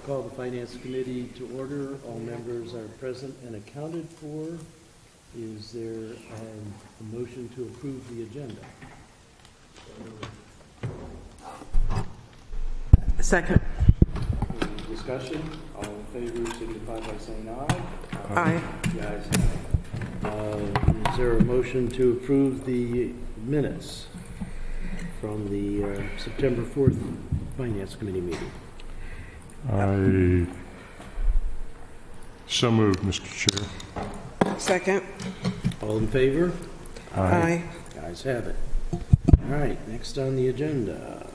Call the Finance Committee to order. All members are present and accounted for. Is there a motion to approve the agenda? Second. Any discussion? All in favor signify by saying aye. Aye. The ayes have it. Is there a motion to approve the minutes from the September 4th Finance Committee meeting? So moved, Mr. Chair. Second. All in favor? Aye. The ayes have it. All right, next on the agenda,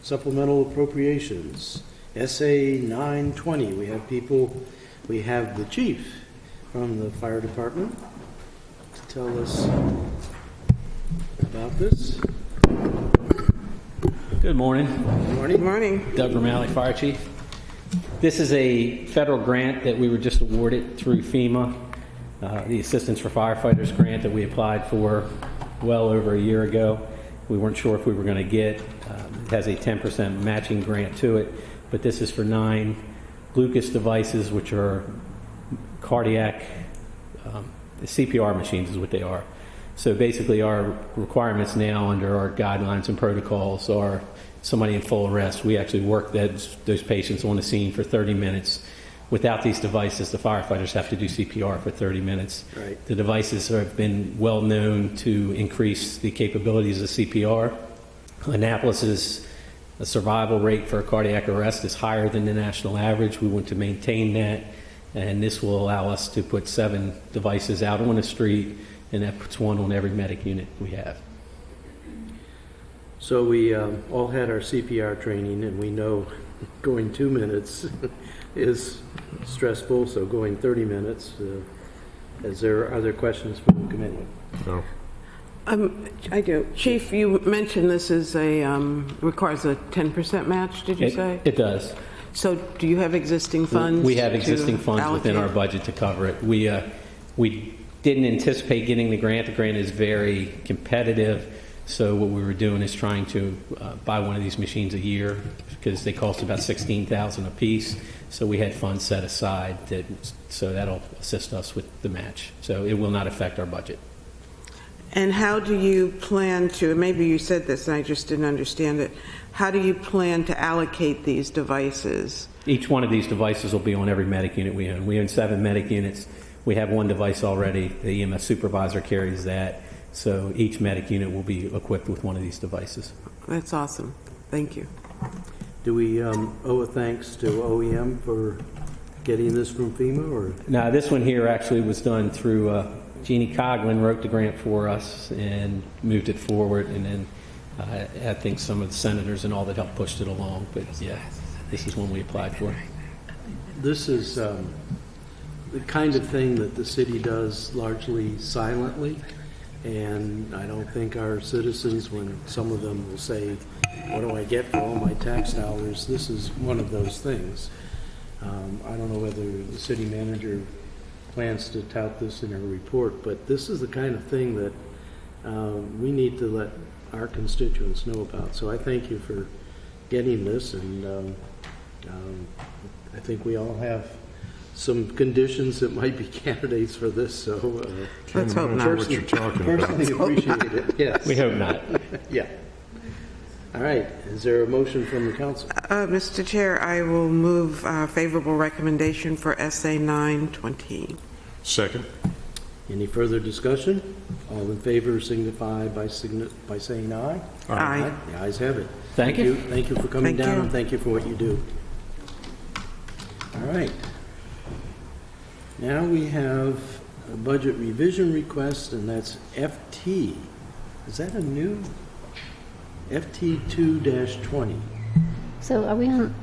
supplemental appropriations, SA 920. We have the chief from the fire department to tell us about this. Good morning. Good morning. Good morning. Doug Romali, Fire Chief. This is a federal grant that we were just awarded through FEMA, the Assistance for Firefighters grant that we applied for well over a year ago. We weren't sure if we were going to get. It has a 10% matching grant to it, but this is for 9 Lucas devices, which are cardiac CPR machines is what they are. So basically our requirements now under our guidelines and protocols are somebody in full arrest. We actually work those patients on the scene for 30 minutes. Without these devices, the firefighters have to do CPR for 30 minutes. Right. The devices have been well known to increase the capabilities of CPR. Annapolis's survival rate for cardiac arrest is higher than the national average. We want to maintain that, and this will allow us to put 7 devices out on the street, and that puts 1 on every medic unit we have. So we all had our CPR training, and we know going 2 minutes is stressful, so going 30 minutes. Are there other questions from the committee? No. I do. Chief, you mentioned this is requires a 10% match, did you say? It does. So do you have existing funds? We have existing to funds within our allocate? budget to cover it. We didn't anticipate getting the grant. The grant is very competitive, so what we were doing is trying to buy one of these machines a year because they cost about $16,000 a piece. So we had funds set aside so that'll assist us with the match. So it will not affect our budget. And how do you plan to, maybe you said this and I just didn't understand it, how do you plan to allocate these devices? Each one of these devices will be on every medic unit we own. We own 7 medic units. We have 1 device already. The EMS supervisor carries that. So each medic unit will be equipped with one of these devices. That's awesome. Thank you. Do we owe a thanks to OEM for getting this from FEMA, or? Now, this one here actually was done through Jeannie Coughlin wrote the grant for us and moved it forward, and then I think some of the senators and all that helped pushed it along. But yeah, this is one we applied for. This is the kind of thing that the city does largely silently, and I don't think our citizens, when some of them will say, what do I get for all my tax dollars, this is one of those things. I don't know whether the city manager plans to tout this in her report, but this is the kind of thing that we need to let our constituents know about. So I thank you for getting this, and I think we all have some conditions that might be candidates for this, so Let's hope not. What you're talking about. personally appreciate it. Yes. We hope not. Yeah. All right. Is there a motion from the council? Mr. Chair, I will move favorable recommendation for SA 920. Second. Any further discussion? All in favor signify by saying aye. Aye. The ayes have it. Thank you. Thank you for coming Thank down, you. and thank you for what you do. All right. Now we have a budget revision request, and that's FT. Is that a new FT 2-20? So are we on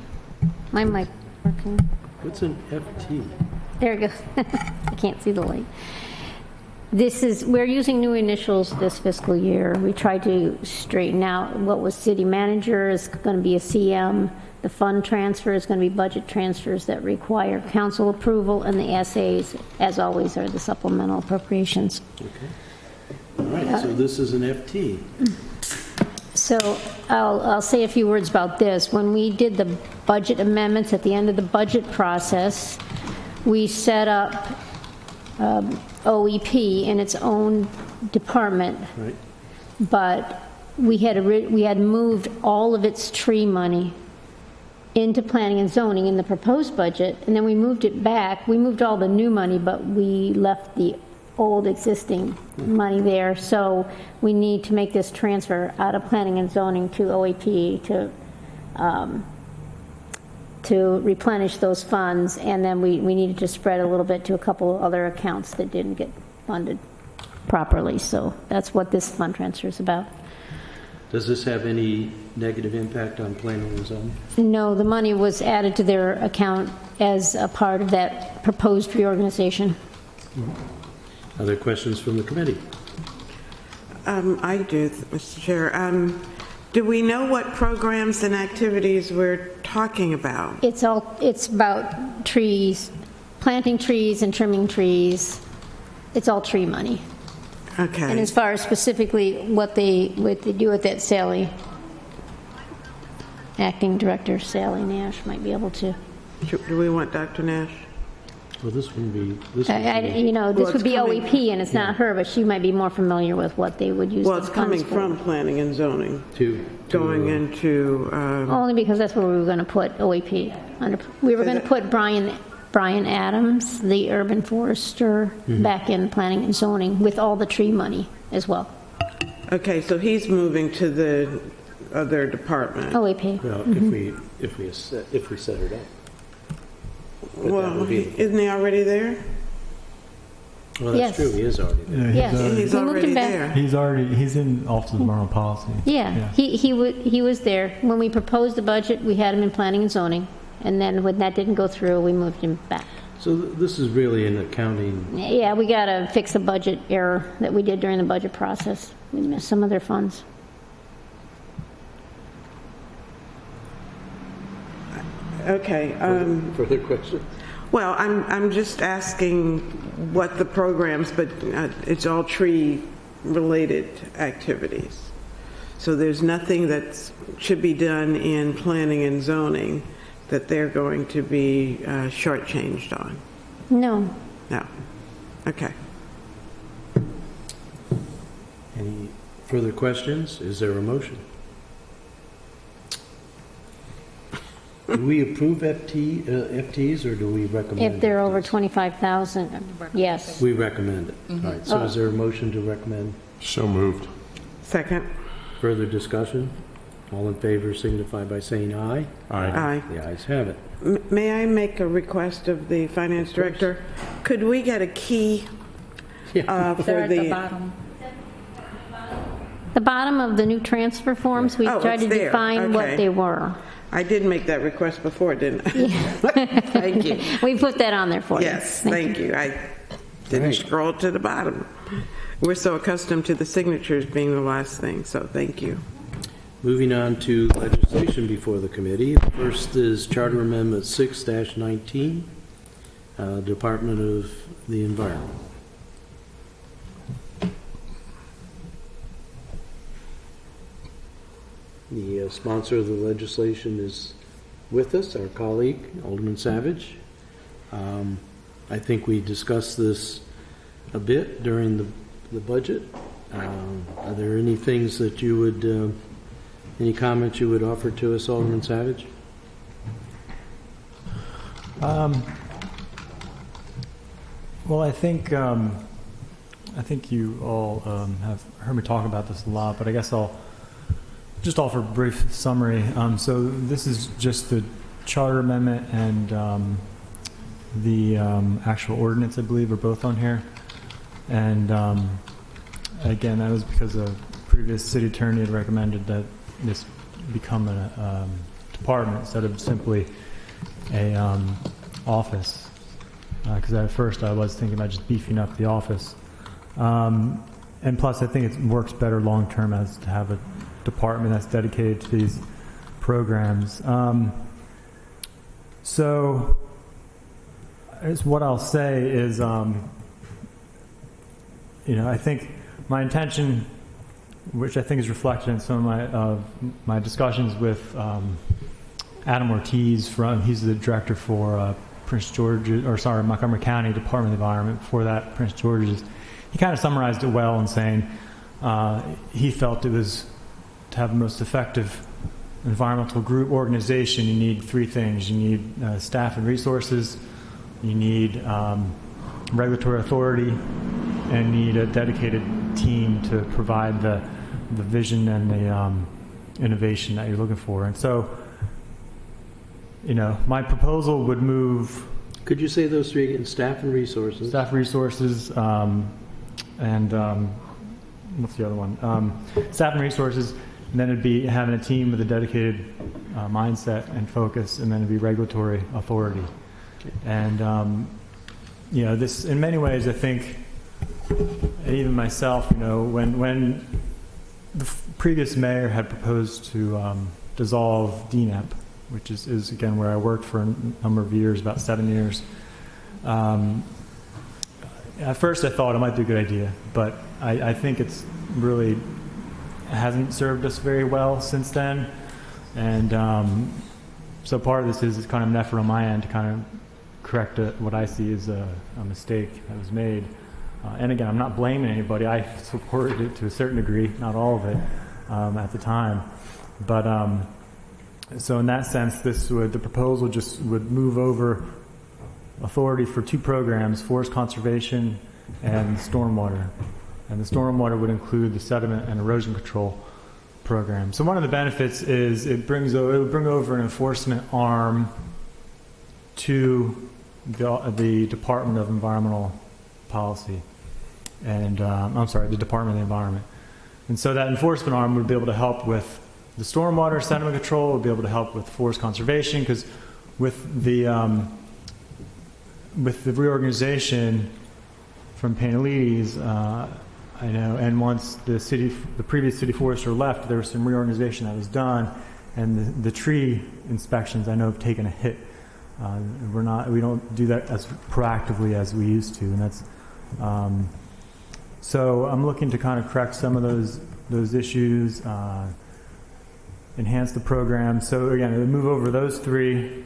my mic working? What's an FT? There it goes. I can't see the light. We're using new initials this fiscal year. We tried to straighten out what was city manager is going to be a CM. The fund transfer is going to be budget transfers that require council approval, and the SAs, as always, are the supplemental appropriations. Okay. All right, so this is an FT. So So I'll say a few words about this. When we did the budget amendments at the end of the budget process, we set up OEP in its own department, Right. but we had moved all of its tree money into planning and zoning in the proposed budget, and then we moved it back. We moved all the new money, but we left the old existing money there. So we need to make this transfer out of planning and zoning to OEP to replenish those funds, and then we needed to spread a little bit to a couple other accounts that didn't get funded properly. So that's what this fund transfer is about. Does this have any negative impact on planning and zoning? No, the money was added to their account as a part of that proposed reorganization. Other questions from the committee? I do, Mr. Chair. Do we know what programs and activities we're talking about? It's about trees, planting trees and trimming trees. It's all tree money. And Okay. as far as specifically what they do with that, Sally, Acting Director Sally Nash might be able to. Do we want Dr. Nash? Well, this would be, this Well, This it's would be coming- OEP, and it's not her, but she might be more familiar with what they would use Well, those it's funds coming for. from planning and zoning, going into, Only because that's where we were going to put OEP. We were going to put Brian Adams, the urban forester, back in planning and zoning with all the tree money as well. okay, so he's moving to the other department. OEP. well, if we set it up. But that Well, would be- isn't he already there? Well, that's Yes. true, he is already there. Yes. He's We moved already him back. there. He's in Office of Environmental Policy. Yeah, he was there. When we proposed the budget, we had him in planning and zoning, and then when that didn't go through, we moved him back. So this is really an accounting, Yeah, we got to fix a budget error that we did during the budget process. We missed some of their funds. Okay. further questions? Well, I'm just asking what the programs, but it's all tree-related activities. So there's nothing that should be done in planning and zoning that they're going to be shortchanged on? No. No. Okay. Any further questions? Is there a motion? Do we approve FTs or do we recommend? If they're over FTs? 25,000, yes. We recommend it. All right, so is there a motion to recommend? So moved. Second? Further discussion? All in favor signify by saying aye. Aye. The ayes have it. May I make a request of the finance director? Could we get a key for They're at the the... bottom. The bottom of the new transfer forms, we Oh, tried to it's there. define what Okay. they were. I did make that request before, didn't I? Thank you. We put that on there for you. Yes, thank you. I didn't Right. scroll to the bottom. We're so accustomed to the signatures being the last thing, so thank you. Moving on to legislation before the committee. The first is Charter Amendment 6-19, Department of the Environment. The sponsor of the legislation is with us, our colleague, Alderman Savage. I think we discussed this a bit during the budget. Are there any things that you would, any comments you would offer to us, Alderman Savage? Well, I think you all have heard me talk about this a lot, but I guess I'll just offer a brief summary. So this is just the charter amendment and the actual ordinance, I believe, are both on here. And again, that was because a previous city attorney had recommended that this become a department instead of simply a office. Because at first I was thinking about just beefing up the office. And plus, I think it works better long-term as to have a department that's dedicated to these programs. So, what I'll say is, I think my intention which I think is reflected in some of my discussions with Adam Ortiz he's the director for Montgomery County Department of the Environment. Before that, Prince George's. He kind of summarized it well in saying he felt it was to have the most effective environmental group organization, you need three things. You need staff and resources, you need regulatory authority, and you need a dedicated team to provide the vision and the innovation that you're looking for. And so, my proposal would move Could you say those three again? Staff and resources? staff resources, and what's the other one? Staff and resources, and then it'd be having a team with a dedicated mindset and focus, and then it'd be regulatory authority. And this, in many ways, I think, and even myself, when the previous mayor had proposed to dissolve DNEP, which is again where I worked for a number of years, about 7 years. At first I thought it might be a good idea, but I think it's really hasn't served us very well since then. And so part of this is kind of an effort on my end to kind of correct what I see as a mistake that was made. And again, I'm not blaming anybody. I supported it to a certain degree, not all of it at the time. But so in that sense, the proposal just would move over authority for two programs, forest conservation and stormwater. And the stormwater would include the sediment and erosion control program. So one of the benefits is it would bring over an enforcement arm to the Department of Environmental Policy. And the Department of the Environment. And so that enforcement arm would be able to help with the stormwater sediment control, would be able to help with forest conservation, because with the reorganization from Panelides, I know, and once the previous city forester left, there was some reorganization that was done, and the tree inspections I know have taken a hit. We don't do that as proactively as we used to, and that's. So I'm looking to kind of correct some of those issues, enhance the program. So again, it would move over those three: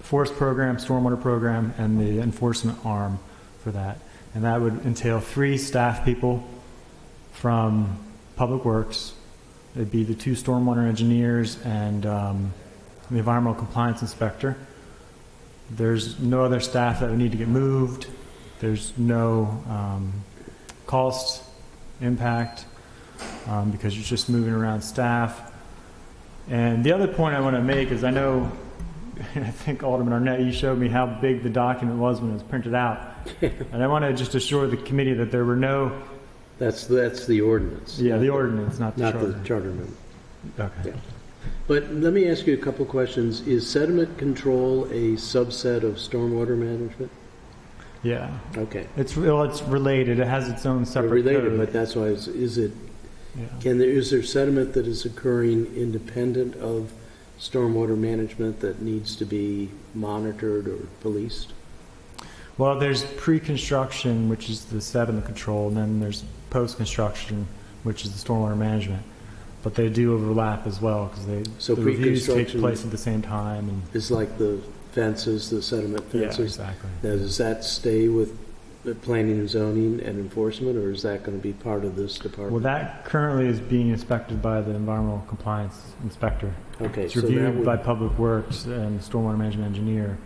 forest program, stormwater program, and the enforcement arm for that. And that would entail 3 staff people from Public Works. It'd be the 2 stormwater engineers and the environmental compliance inspector. There's no other staff that would need to get moved. There's no cost impact because you're just moving around staff. And the other point I want to make is I know, I think Alderman Arnett, you showed me how big the document was when it was printed out. And I want to just assure the committee that there were no... That's the ordinance. Yeah, the ordinance, not the charter. Not the charter amendment. Okay. Yeah. But let me ask you a couple questions. Is sediment control a subset of stormwater management? Yeah. Okay. It's related. It has its own They're separate related, code. but that's why is it? Yeah. Is there sediment that is occurring independent of stormwater management that needs to be monitored or policed? Well, there's pre-construction, which is the sediment control, and then there's post-construction, which is the stormwater management. But they do overlap as well because the reviews take place at the same time. And it's like the fences, the sediment fences. Yeah, exactly. Now, does that stay with the planning and zoning and enforcement, or is that going to be part of this department? Well, that currently is being inspected by the environmental compliance inspector. Okay, It's so that reviewed would, by Public Works and stormwater management engineer,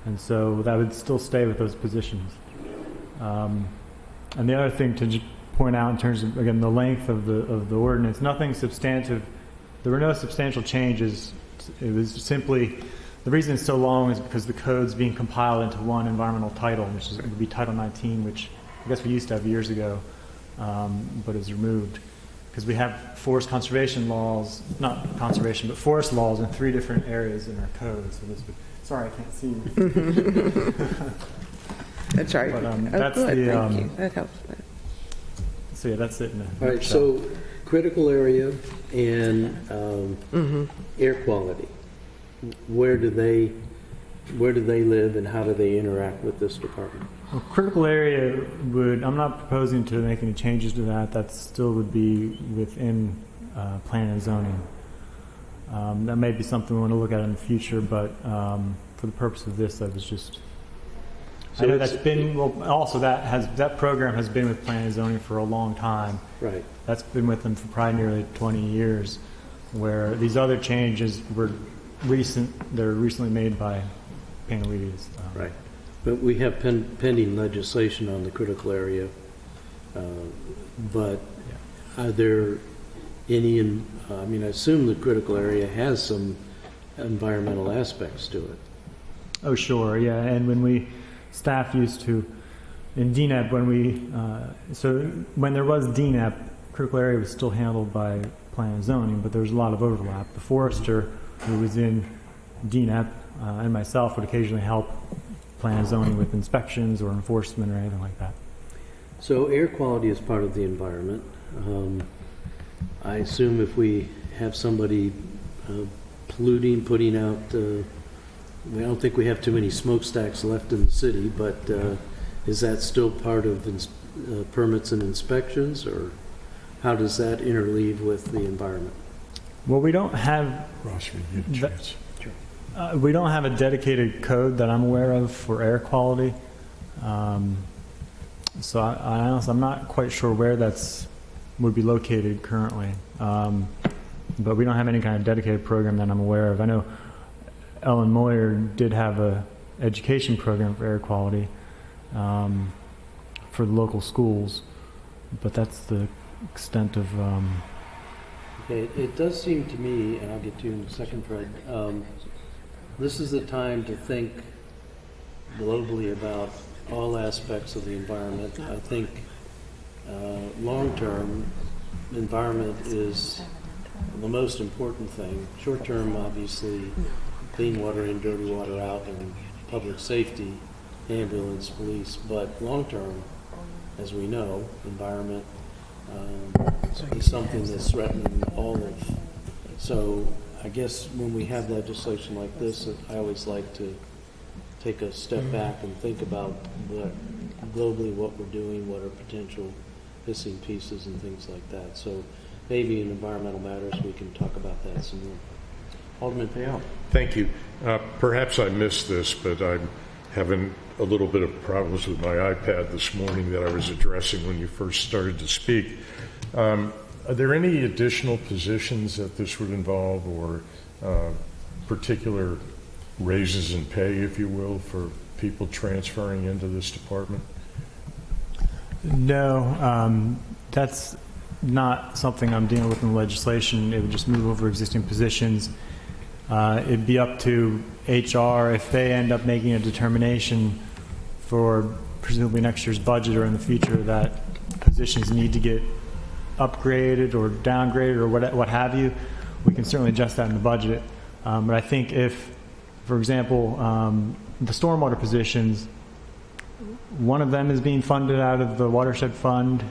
and so that would still stay with those positions. And the other thing to point out in terms of, again, the length of the ordinance, nothing substantive. There were no substantial changes. It was simply, the reason it's so long is because the code's being compiled into one environmental title, which would be Title 19, which I guess we used to have years ago, but is removed. Because we have forest conservation laws, not conservation, but forest laws in 3 different areas in our code. So sorry, I can't see you. That's right. But, That's that's good, the, thank you. That helps. So yeah, that's it in a all right, nutshell. so critical area and air quality, where do they where do they live and how do they interact with this department? Well, critical area I'm not proposing to make any changes to that. That still would be within plan and zoning. That may be something we want to look at in the future, but for the purpose of this, that was just. So I know it's- that's been, well, also that program has been with plan and zoning for a long time. Right. That's been with them for probably nearly 20 years, where these other changes were they're recently made by Panalides. Right. But we have pending legislation on the critical area. But are there any, I mean, I assume the critical area has some environmental aspects to it. Oh, sure, yeah. And staff used to, in DNEP, when there was DNEP, critical area was still handled by plan and zoning, but there was a lot of overlap. The forester who was in DNEP and myself would occasionally help plan and zoning with inspections or enforcement or anything like that. So air quality is part of the environment. I assume if we have somebody polluting, putting out, I don't think we have too many smokestacks left in the city, but is that still part of permits and inspections, or how does that interleave with the environment? Well, we don't have Ross, you get a chance. we don't have a dedicated code that I'm aware of for air quality. So I honestly, I'm not quite sure where would be located currently. But we don't have any kind of dedicated program that I'm aware of. I know Ellen Moyer did have a education program for air quality for the local schools, but that's the extent of. Okay, it does seem to me, and I'll get to you in a second, Fred, this is the time to think globally about all aspects of the environment. I think long-term, environment is the most important thing. Short-term, obviously, clean water in, dirty water out, and public safety, ambulance, police. But long-term, as we know, environment is something that's threatening all of. So I guess when we have legislation like this, I always like to take a step back and think about globally what we're doing, what are potential missing pieces and things like that. So maybe in environmental matters we can talk about that some more. Alderman Payal. Thank you. Perhaps I missed this, but I'm having a little bit of problems with my iPad this morning that I was addressing when you first started to speak. Are there any additional positions that this would involve, or particular raises in pay, if you will, for people transferring into this department? No, that's not something I'm dealing with in the legislation. It would just move over existing positions. It'd be up to HR if they end up making a determination for presumably next year's budget or in the future that positions need to get upgraded or downgraded or what have you. We can certainly adjust that in the budget. But I think if, for example, the stormwater positions, one of them is being funded out of the watershed fund.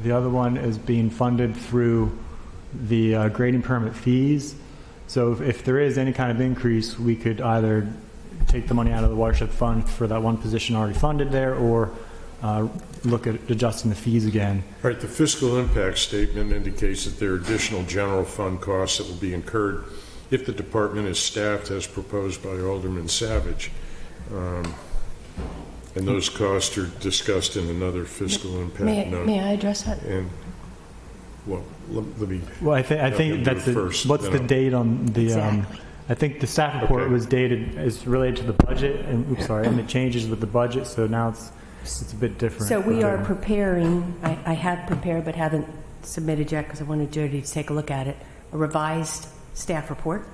The other one is being funded through the grading permit fees. So if there is any kind of increase, we could either take the money out of the watershed fund for that one position already funded there, or look at adjusting the fees again. All right, the fiscal impact statement indicates that there are additional general fund costs that will be incurred if the department is staffed as proposed by Alderman Savage. And those costs are discussed in another fiscal impact note. May I address that? And, well, let me... Well, I think you that's do it first, what's then the I'll- date on the? Exactly. I think the staff report Okay. was dated is related to the budget, and and it changes with the budget, so now it's a bit different. So we are preparing, I have prepared but haven't submitted yet because I wanted Jody to take a look at it, a revised staff report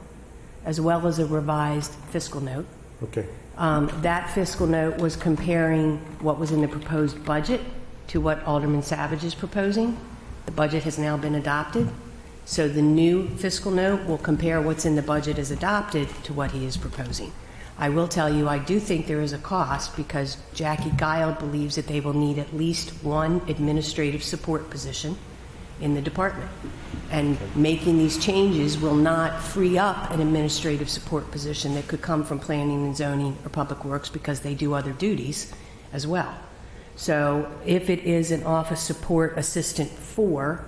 as well as a revised fiscal note. Okay. That fiscal note was comparing what was in the proposed budget to what Alderman Savage is proposing. The budget has now been adopted, so the new fiscal note will compare what's in the budget as adopted to what he is proposing. I will tell you, I do think there is a cost because Jackie Guile believes that they will need at least one administrative support position, in the department. And making these changes will not free up an administrative support position that could come from planning and zoning or public works because they do other duties as well. So if it is an office support assistant 4,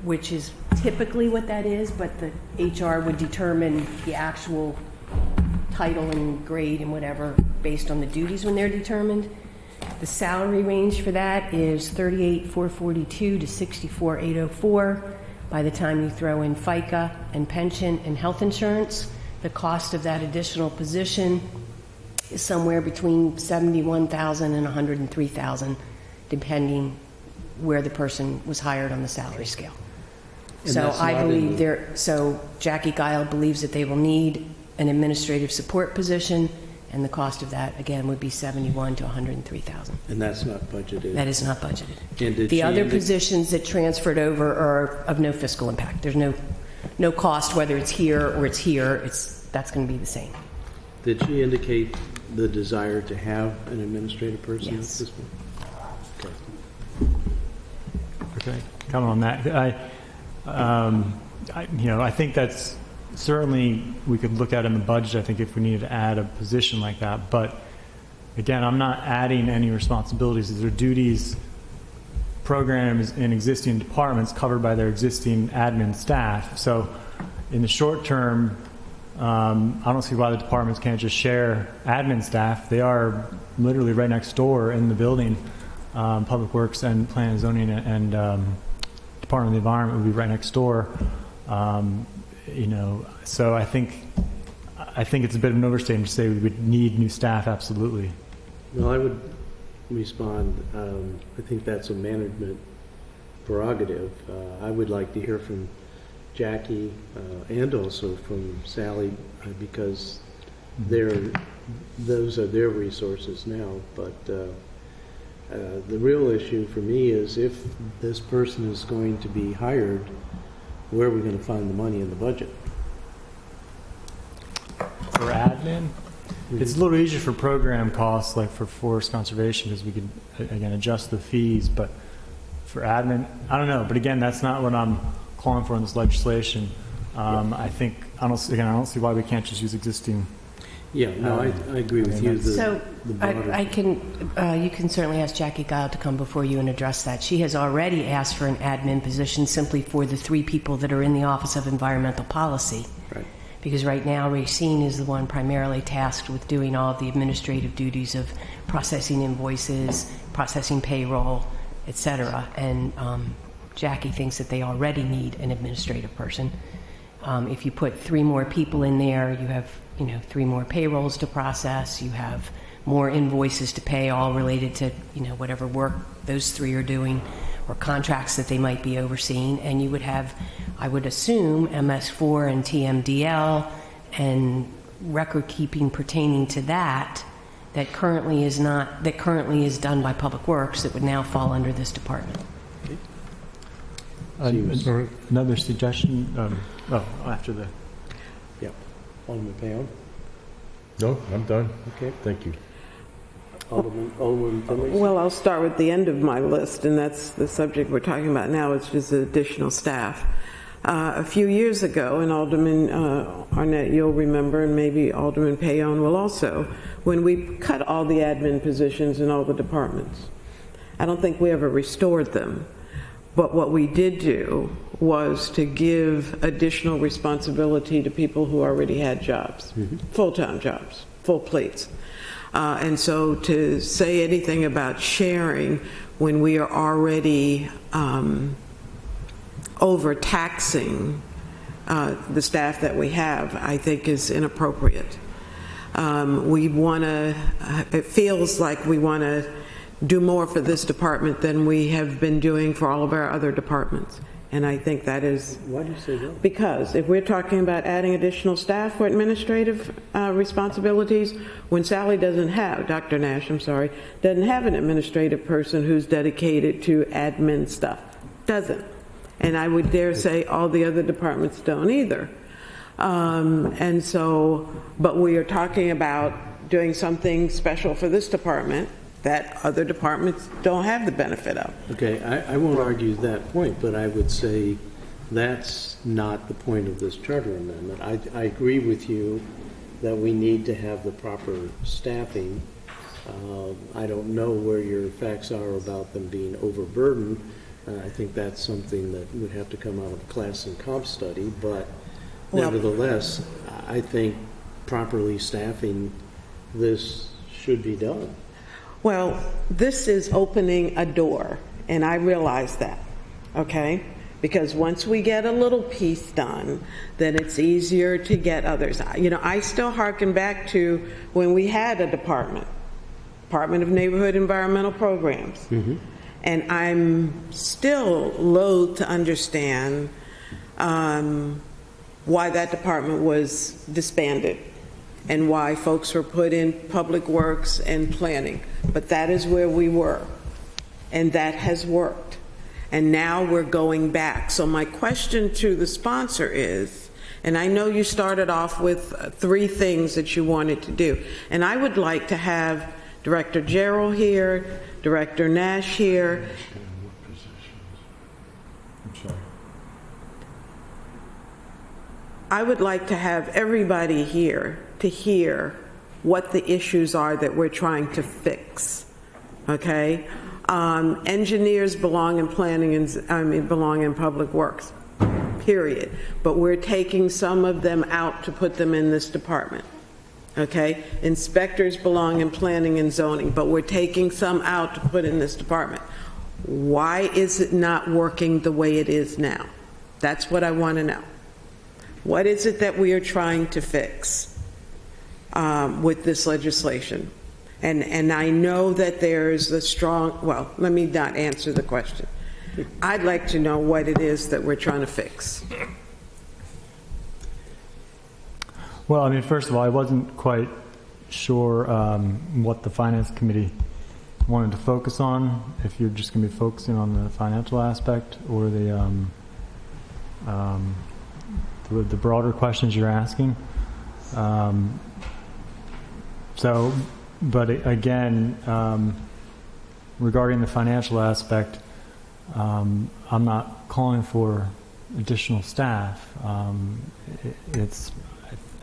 which is typically what that is, but the HR would determine the actual title and grade and whatever based on the duties when they're determined. The salary range for that is $38,442 to $64,804. By the time you throw in FICA and pension and health insurance, the cost of that additional position is somewhere between $71,000 and $103,000, depending where the person was hired on the salary scale. And So that's I not in believe the- so Jackie Guile believes that they will need an administrative support position, and the cost of that, again, would be $71,000 to $103,000. And that's not budgeted. That is not budgeted. And did The she other indi- positions that transferred over are of no fiscal impact. There's no cost, whether it's here or it's here, that's going to be the same. Did she indicate the desire to have an administrative person at Yes. this point? Okay. Okay, comment on that. I think that's certainly we could look at in the budget. I think if we needed to add a position like that, but again, I'm not adding any responsibilities. These are duties, programs in existing departments covered by their existing admin staff. So, in the short term, I don't see why the departments can't just share admin staff. They are literally right next door in the building. Public Works and Planning and Zoning and Department of the Environment would be right next door. So I think it's a bit of an overstatement to say we would need new staff. Absolutely. Well, I would respond, I think that's a management prerogative. I would like to hear from Jackie and also from Sally because those are their resources now. But the real issue for me is if this person is going to be hired, where are we going to find the money in the budget? For admin, it's a little easier for program costs, like for forest conservation, because we could, again, adjust the fees. But for admin, I don't know. But again, that's not what I'm calling for in this legislation. I don't see why we can't just use existing. Yeah, no, I agree with you. So the broader- you can certainly ask Jackie Guile to come before you and address that. She has already asked for an admin position simply for the 3 people that are in the Office of Environmental Policy. Right. Because right now Racine is the one primarily tasked with doing all of the administrative duties of processing invoices, processing payroll, etc. And Jackie thinks that they already need an administrative person. If you put 3 more people in there, you have 3 more payrolls to process. You have more invoices to pay, all related to whatever work those 3 are doing, or contracts that they might be overseeing. And you would have, I would assume, MS4 and TMDL and record keeping pertaining to that currently is done by Public Works that would now fall under this department. Another suggestion. After the. Yeah. Alderman Payon? No, I'm done. Okay. Thank you. Alderman Finley? Well, I'll start with the end of my list, and that's the subject we're talking about now, which is additional staff. A few years ago, and Alderman Arnett, you'll remember, and maybe Alderman Payon will also, when we cut all the admin positions in all the departments. I don't think we ever restored them. But what we did do was to give additional responsibility to people who already had jobs, full-time jobs, full plates. And so to say anything about sharing when we are already overtaxing the staff that we have, I think is inappropriate. It feels like we want to do more for this department than we have been doing for all of our other departments. And I think that is... Why do you say that? Because if we're talking about adding additional staff for administrative responsibilities, when Sally doesn't have, Dr. Nash, doesn't have an administrative person who's dedicated to admin stuff. Doesn't. And I would dare say all the other departments don't either. But we are talking about doing something special for this department that other departments don't have the benefit of. Okay, I won't argue that point, but I would say that's not the point of this charter amendment. I agree with you that we need to have the proper staffing. I don't know where your facts are about them being overburdened. I think that's something that would have to come out of a class and comp study, but Well- nevertheless, I think properly staffing this should be done. Well, this is opening a door, and I realize that, okay? Because once we get a little piece done, then it's easier to get others. You know, I still hearken back to when we had a Department of Neighborhood Environmental Programs. And I'm still loath to understand why that department was disbanded and why folks were put in public works and planning. But that is where we were, and that has worked. And now we're going back. So my question to the sponsor is, and I know you started off with 3 things that you wanted to do, and I would like to have Director Gerald here, Director Nash here. I'm sorry. I would like to have everybody here to hear what the issues are that we're trying to fix, okay? Engineers belong in planning and, belong in public works, period. But we're taking some of them out to put them in this department, okay? Inspectors belong in planning and zoning, but we're taking some out to put in this department. Why is it not working the way it is now? That's what I want to know. What is it that we are trying to fix with this legislation? And I know that there's a strong, well, let me not answer the question. I'd like to know what it is that we're trying to fix. Well, I mean, first of all, I wasn't quite sure what the Finance Committee wanted to focus on, if you're just going to be focusing on the financial aspect or the broader questions you're asking. But again, regarding the financial aspect, I'm not calling for additional staff. I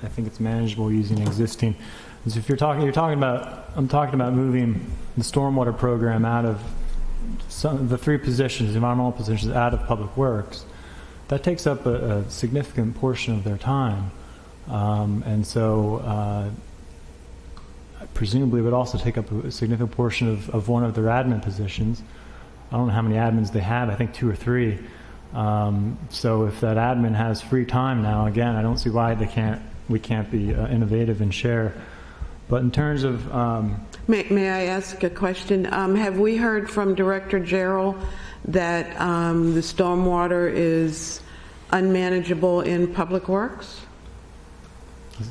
think it's manageable using existing. So if I'm talking about moving the stormwater program out of the 3 positions, environmental positions, out of public works. That takes up a significant portion of their time, and so presumably would also take up a significant portion of one of their admin positions. I don't know how many admins they have. I think 2 or 3. So if that admin has free time now, again, I don't see why we can't be innovative and share. But in terms of May I ask a question? Have we heard from Director Gerald that the stormwater is unmanageable in public works?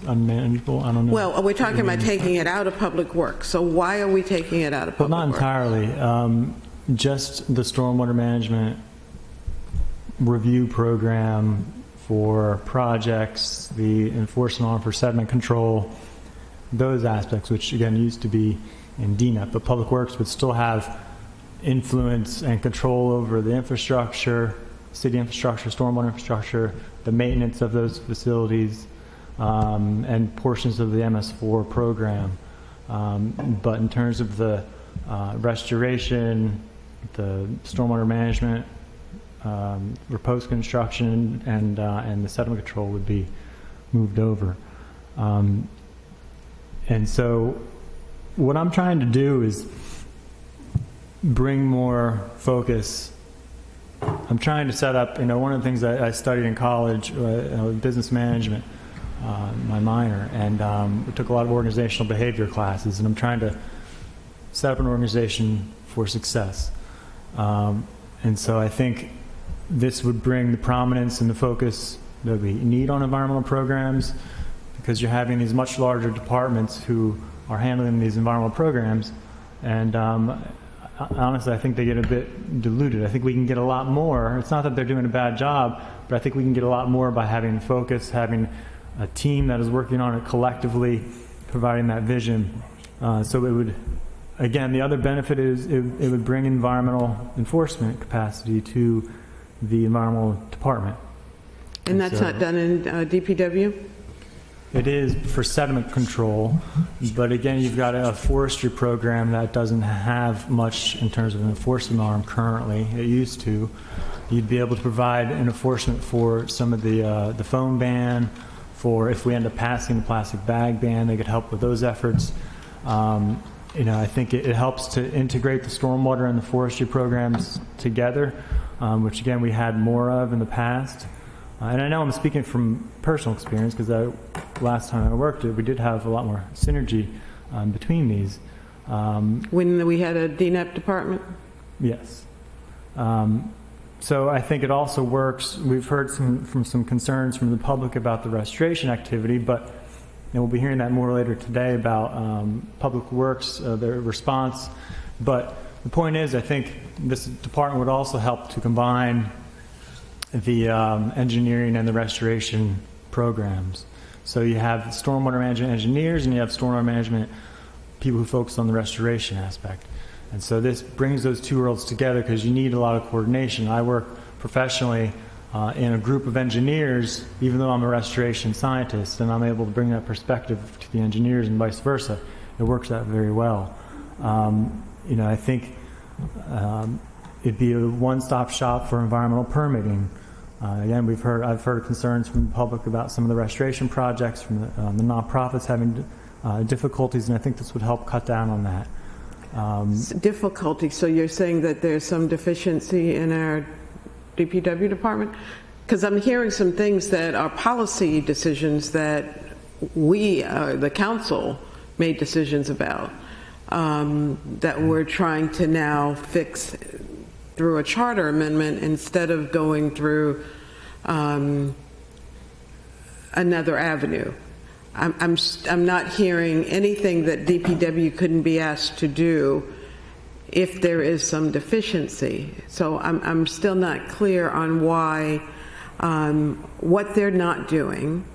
unmanageable, I don't know. Well, we're talking about taking it out of public works, so why are we taking it out of Well, public not works? entirely. Just the stormwater management review program for projects, the enforcement arm for sediment control, those aspects, which again used to be in DNEP, but Public Works would still have influence and control over the infrastructure, city infrastructure, stormwater infrastructure, the maintenance of those facilities, and portions of the MS4 program. But in terms of the restoration, the stormwater management, post construction, and the sediment control would be moved over. And so what I'm trying to do is bring more focus. I'm trying to set up, one of the things I studied in college, business management, my minor, and we took a lot of organizational behavior classes, and I'm trying to set up an organization for success. And so I think this would bring the prominence and the focus that we need on environmental programs, because you're having these much larger departments who are handling these environmental programs, and honestly, I think they get a bit diluted. I think we can get a lot more. It's not that they're doing a bad job, but I think we can get a lot more by having focus, having a team that is working on it collectively, providing that vision. So it would again, the other benefit is it would bring environmental enforcement capacity to the environmental department. And that's not done in DPW? It is for sediment control, but again, you've got a forestry program that doesn't have much in terms of an enforcement arm currently. It used to. You'd be able to provide an enforcement for some of the phone ban, for if we end up passing the plastic bag ban, they could help with those efforts. I think it helps to integrate the stormwater and the forestry programs together, which again, we had more of in the past. And I know I'm speaking from personal experience because last time I worked it, we did have a lot more synergy between these. When we had a DNAP department? Yes. So I think it also works. We've heard from some concerns from the public about the restoration activity, but we'll be hearing that more later today about Public Works, their response. But the point is, I think this department would also help to combine the engineering and the restoration programs. So you have stormwater management engineers and you have stormwater management people who focus on the restoration aspect. And so this brings those two worlds together because you need a lot of coordination. I work professionally in a group of engineers, even though I'm a restoration scientist, and I'm able to bring that perspective to the engineers and vice versa. It works out very well. I think it'd be a one-stop shop for environmental permitting. Again, I've heard concerns from the public about some of the restoration projects, from the nonprofits having difficulties, and I think this would help cut down on that. Difficulty, so you're saying that there's some deficiency in our DPW department? Because I'm hearing some things that are policy decisions that we, the council, made decisions about that we're trying to now fix through a charter amendment instead of going through another avenue. I'm not hearing anything that DPW couldn't be asked to do if there is some deficiency. So I'm still not clear on why, what they're not doing,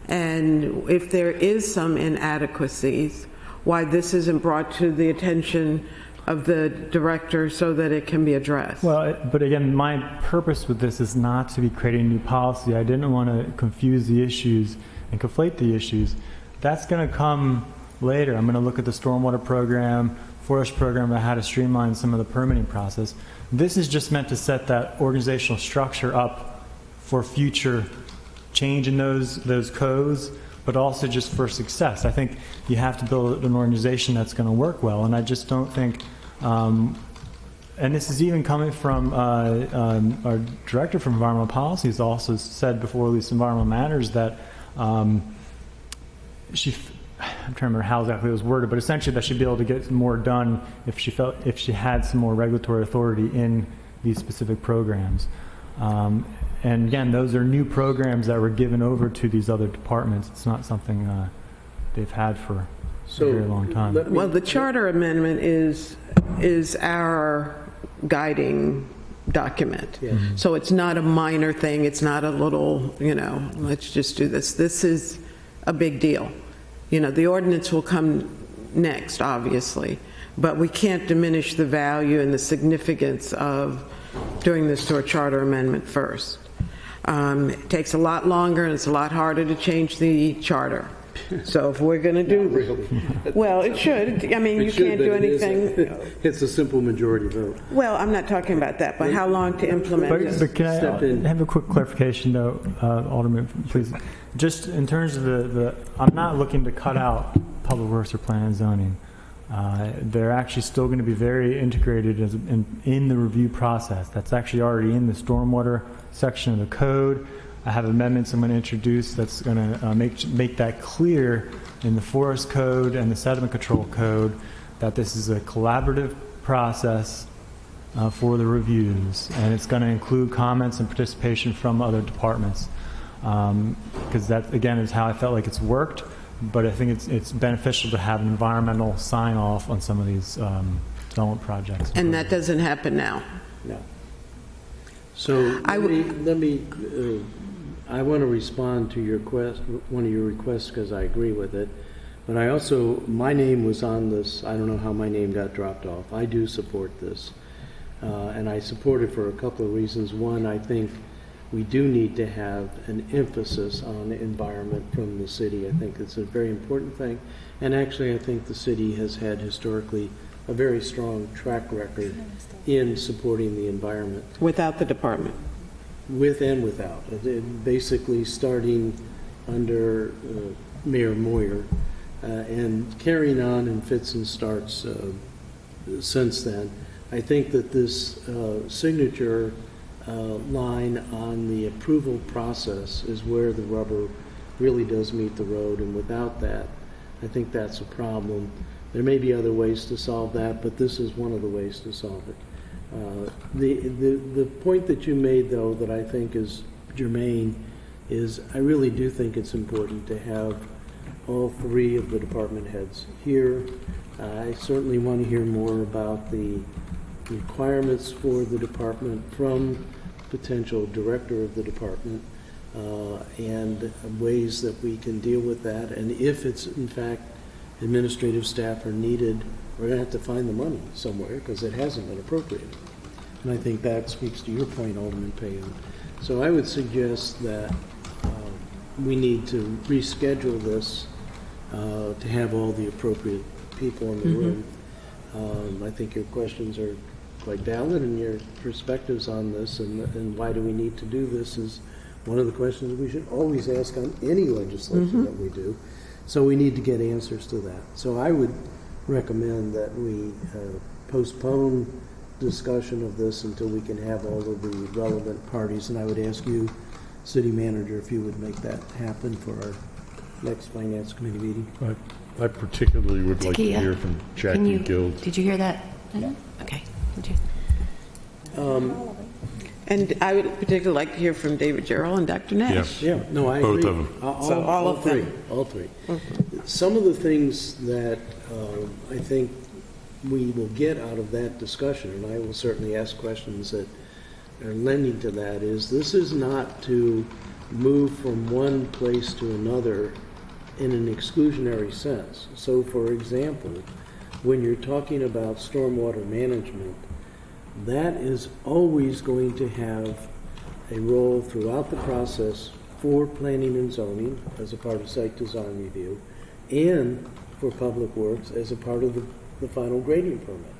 and if there is some inadequacies, why this isn't brought to the attention of the director so that it can be addressed. Well, but again, my purpose with this is not to be creating new policy. I didn't want to confuse the issues and conflate the issues. That's going to come later. I'm going to look at the stormwater program, forest program, how to streamline some of the permitting process. This is just meant to set that organizational structure up for future change in those codes, but also just for success. I think you have to build an organization that's going to work well, and I just don't think, and this is even coming from our director from environmental policy has also said before release environmental matters that I'm trying to remember how exactly it was worded, but essentially that she'd be able to get more done if she had some more regulatory authority in these specific programs. And again, those are new programs that were given over to these other departments. It's not something they've had for a very long time. Well, the charter amendment is our guiding document. Yes. So it's not a minor thing. It's not a little, let's just do this. This is a big deal. The ordinance will come next, obviously, but we can't diminish the value and the significance of doing this to a charter amendment first. It takes a lot longer and it's a lot harder to change the charter. So if we're going to do Really. well, it should. I mean, you can't do anything. It's a simple majority vote. Well, I'm not talking about that, but how long to implement it? But can Step in. I have a quick clarification, though, Alderman, please? Just in terms of I'm not looking to cut out public works or plan and zoning. They're actually still going to be very integrated in the review process. That's actually already in the stormwater section of the code. I have amendments I'm going to introduce that's going to make that clear in the forest code and the sediment control code that this is a collaborative process for the reviews, and it's going to include comments and participation from other departments, because that again is how I felt like it's worked. But I think it's beneficial to have an environmental sign-off on some of these development projects. And that doesn't happen now. No. So I want to respond to one of your requests because I agree with it. But I also, my name was on this, I don't know how my name got dropped off. I do support this. And I support it for a couple of reasons. One, I think we do need to have an emphasis on the environment from the city. I think it's a very important thing. And actually, I think the city has had historically a very strong track record in supporting the environment. Without the department. With and without. Basically starting under Mayor Moyer and carrying on in fits and starts since then. I think that this signature line on the approval process is where the rubber really does meet the road, and without that, I think that's a problem. There may be other ways to solve that, but this is one of the ways to solve it. The point that you made, though, that I think is germane, is I really do think it's important to have all three of the department heads here. I certainly want to hear more about the requirements for the department from potential director of the department and ways that we can deal with that. And if it's, in fact, administrative staff are needed, we're going to have to find the money somewhere because it hasn't been appropriated. And I think that speaks to your point, Alderman Payne. So I would suggest that we need to reschedule this to have all the appropriate people in the room. I think your questions are quite valid, and your perspectives on this and why do we need to do this is one of the questions we should always ask on any legislation that we do. So we need to get answers to that. So I would recommend that we postpone discussion of this until we can have all of the relevant parties, and I would ask you, City Manager, if you would make that happen for our next Finance Committee meeting. I particularly would like to Takia, hear from Jackie Guild. Did you hear that? Okay. Did you? And I would particularly like to hear from David Gerald and Dr. Nash. Yeah, no, I Both agree. of them. All of three, them. all three. Some of the things that I think we will get out of that discussion, and I will certainly ask questions that are lending to that, is this is not to move from one place to another in an exclusionary sense. So, for example, when you're talking about stormwater management, that is always going to have a role throughout the process for planning and zoning as a part of site design review and for public works as a part of the final grading permit.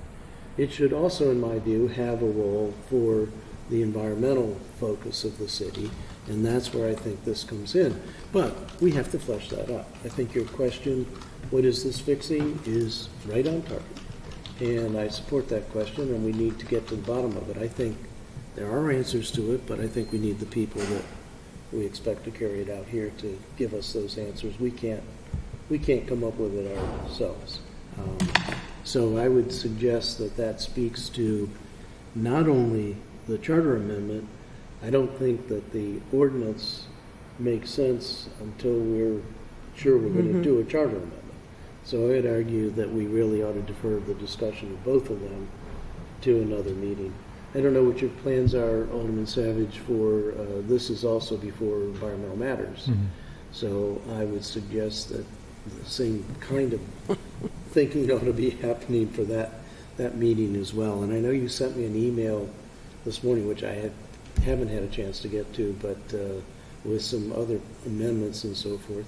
It should also, in my view, have a role for the environmental focus of the city, and that's where I think this comes in. But we have to flesh that up. I think your question, what is this fixing, is right on target. And I support that question, and we need to get to the bottom of it. I think there are answers to it, but I think we need the people that we expect to carry it out here to give us those answers. We can't come up with it ourselves. So I would suggest that that speaks to not only the charter amendment. I don't think that the ordinance makes sense until we're sure we're going to do a charter amendment. So I'd argue that we really ought to defer the discussion of both of them to another meeting. I don't know what your plans are, Alderman Savage, for this is also before Environmental Matters. So I would suggest that the same kind of thinking ought to be happening for that meeting as well. And I know you sent me an email this morning, which I haven't had a chance to get to, but with some other amendments and so forth.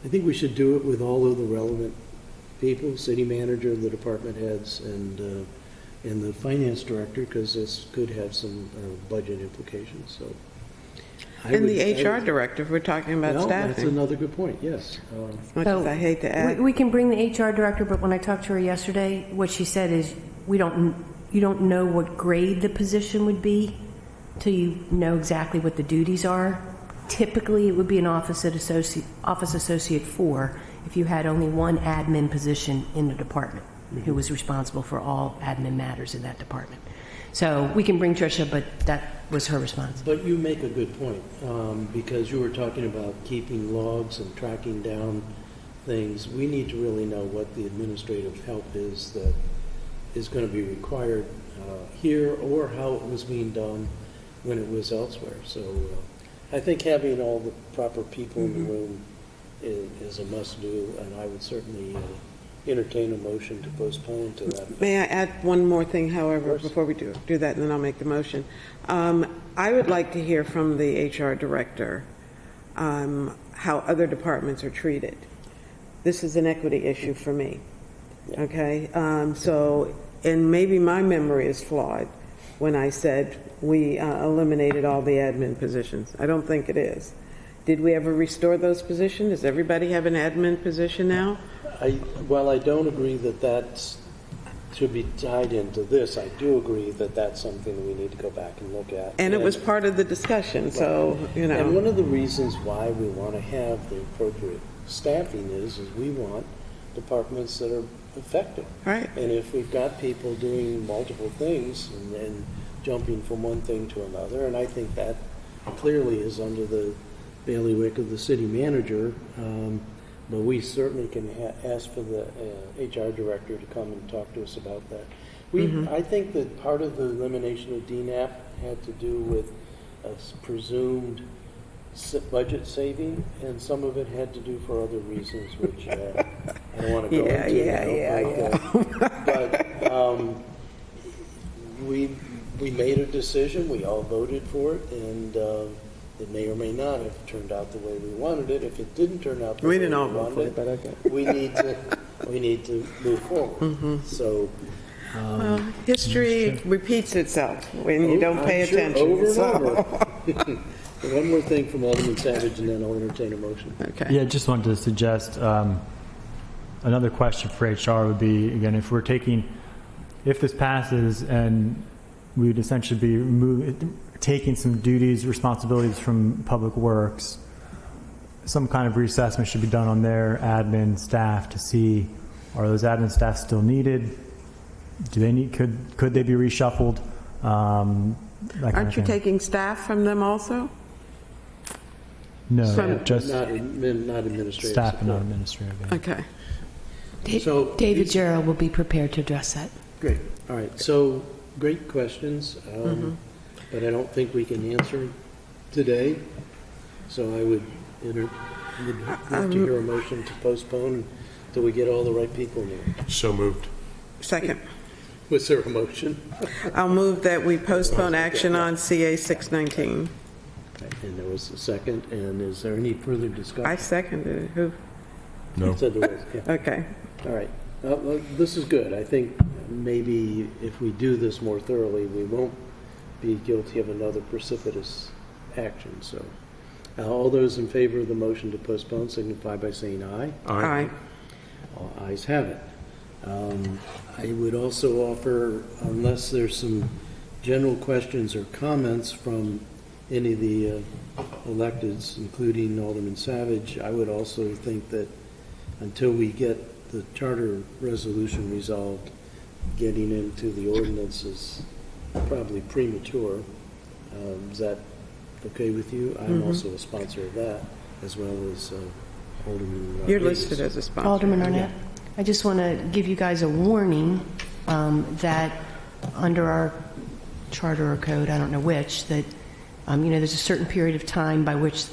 I think we should do it with all of the relevant people, city manager, the department heads, and the finance director, because this could have some budget implications. So, And the HR director, if we're talking about well, that's staffing. another good point. Yes. As much as I hate to add. We can bring the HR director, but when I talked to her yesterday, what she said is, you don't know what grade the position would be till you know exactly what the duties are. Typically, it would be an office associate 4 if you had only one admin position in the department who was responsible for all admin matters in that department. So we can bring Tricia, but that was her response. But you make a good point, because you were talking about keeping logs and tracking down things. We need to really know what the administrative help is that is going to be required here, or how it was being done when it was elsewhere. So I think having all the proper people in the room is a must-do, and I would certainly entertain a motion to postpone to that. May I add one more thing, however, course. before we do that, and then I'll make the motion? I would like to hear from the HR director how other departments are treated. This is an equity issue for me, okay? So, and maybe my memory is flawed when I said we eliminated all the admin positions. I don't think it is. Did we ever restore those positions? Does everybody have an admin position now? While I don't agree that that should be tied into this, I do agree that that's something we need to go back and look at. And it was part of the discussion, so, you know. And one of the reasons why we want to have the appropriate staffing is we want departments that are effective. Right. And if we've got people doing multiple things and jumping from one thing to another, and I think that clearly is under the bailiwick of the city manager, but we certainly can ask for the HR director to come and talk to us about that. I think that part of the elimination of DNAP had to do with a presumed budget saving, and some of it had to do for other reasons, which I don't want to go into now. But we made a decision. We all voted for it, and it may or may not have turned out the way we wanted it. If it didn't turn out the way we didn't all wanted vote for it, it, but okay. we need to move forward. So. Well, history repeats itself when you don't pay I'm sure attention. over and so- over. One more thing from Alderman Savage, and then I'll entertain a motion. Okay. Yeah, just wanted to suggest another question for HR would be, again, if this passes and we'd essentially be taking some duties, responsibilities from Public Works, some kind of reassessment should be done on their admin staff to see, are those admin staff still needed? Do they need, could they be reshuffled? That kind Aren't of you thing. taking staff from them also? No, Some- just Not administrative staff and not support. administrative. Yeah. Okay. So David these- Jarrell will be prepared to address that. Great. All right. So great questions, but I don't think we can answer today. So I would love to hear a motion to postpone until we get all the right people in there. So moved. Second. Was there a motion? I'll move that we postpone action on CA 619. And there was a second. And is there any further I discussion? seconded it. Who? No. Said there was. Yeah. Okay. All right. Well, this is good. I think maybe if we do this more thoroughly, we won't be guilty of another precipitous action. So all those in favor of the motion to postpone signify by saying aye. Aye. All ayes have it. I would also offer, unless there's some general questions or comments from any of the electeds, including Alderman Savage, I would also think that until we get the charter resolution resolved, getting into the ordinance is probably premature. Is that okay with you? I'm also a sponsor of that, as well as Alderman You're Rodriguez. listed as a sponsor. Alderman Arnett, I just want to give you guys a warning that under our charter or code, I don't know which, that, there's a certain period of time by which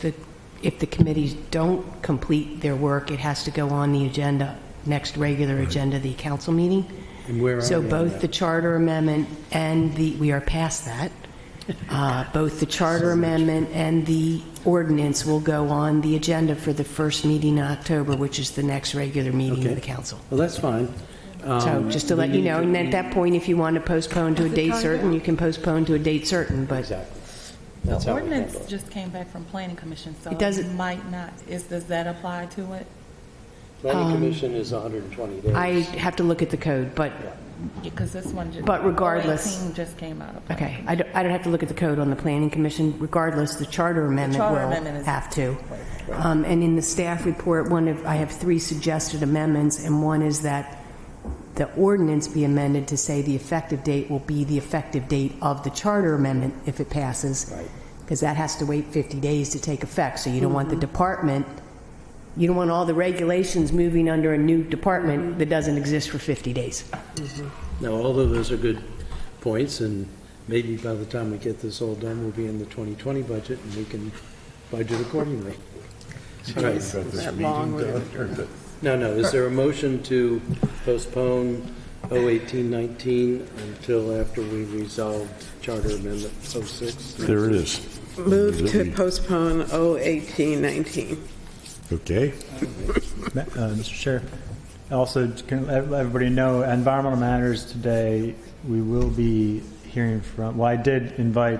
if the committees don't complete their work, it has to go on the agenda, next regular agenda, the council meeting. And where are So we on both that? the charter amendment and we are past that. Both the charter amendment and the ordinance will go on the agenda for the first meeting in October, which is the next regular meeting Okay. of the council. Well, that's fine. So just to we let you need know, to- and at that point, if you want to postpone to a date certain, you can postpone to a date certain, but Exactly. That's The how we ordinance handle it. just came back from planning commission, so It doesn't- it might not, does that apply to it? Planning commission is 120 days. I have to look at the code, but, Because this one just. But regardless- 018 just came out of. okay, I don't have to look at the code on the planning commission. Regardless, the charter amendment charter will amendment is- have to. And in the staff report, I have 3 suggested amendments, and one is that the ordinance be amended to say the effective date will be the effective date of the charter amendment if it passes. Right. Because that has to wait 50 days to take effect. So you don't want the department, you don't want all the regulations moving under a new department that doesn't exist for 50 days. Now, all of those are good points, and maybe by the time we get this all done, we'll be in the 2020 budget, and we can budget accordingly. All right. That long with No, is there a motion to postpone 01819 until after we resolve Charter Amendment 06? There it is. Move to postpone 01819. Okay. Mr. Chair, also, can everybody know, Environmental Matters today, we will be hearing from, well, I did invite,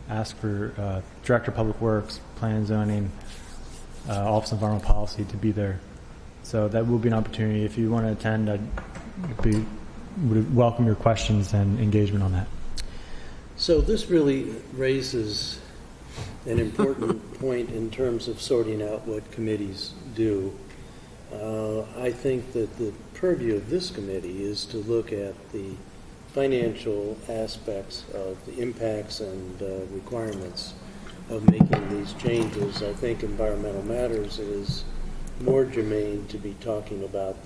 ask for Director of Public Works, Plan and Zoning, Office of Environmental Policy to be there. So that will be an opportunity. If you want to attend, would welcome your questions and engagement on that. So this really raises an important point in terms of sorting out what committees do. I think that the purview of this committee is to look at the financial aspects of the impacts and requirements of making these changes. I think Environmental Matters is more germane to be talking about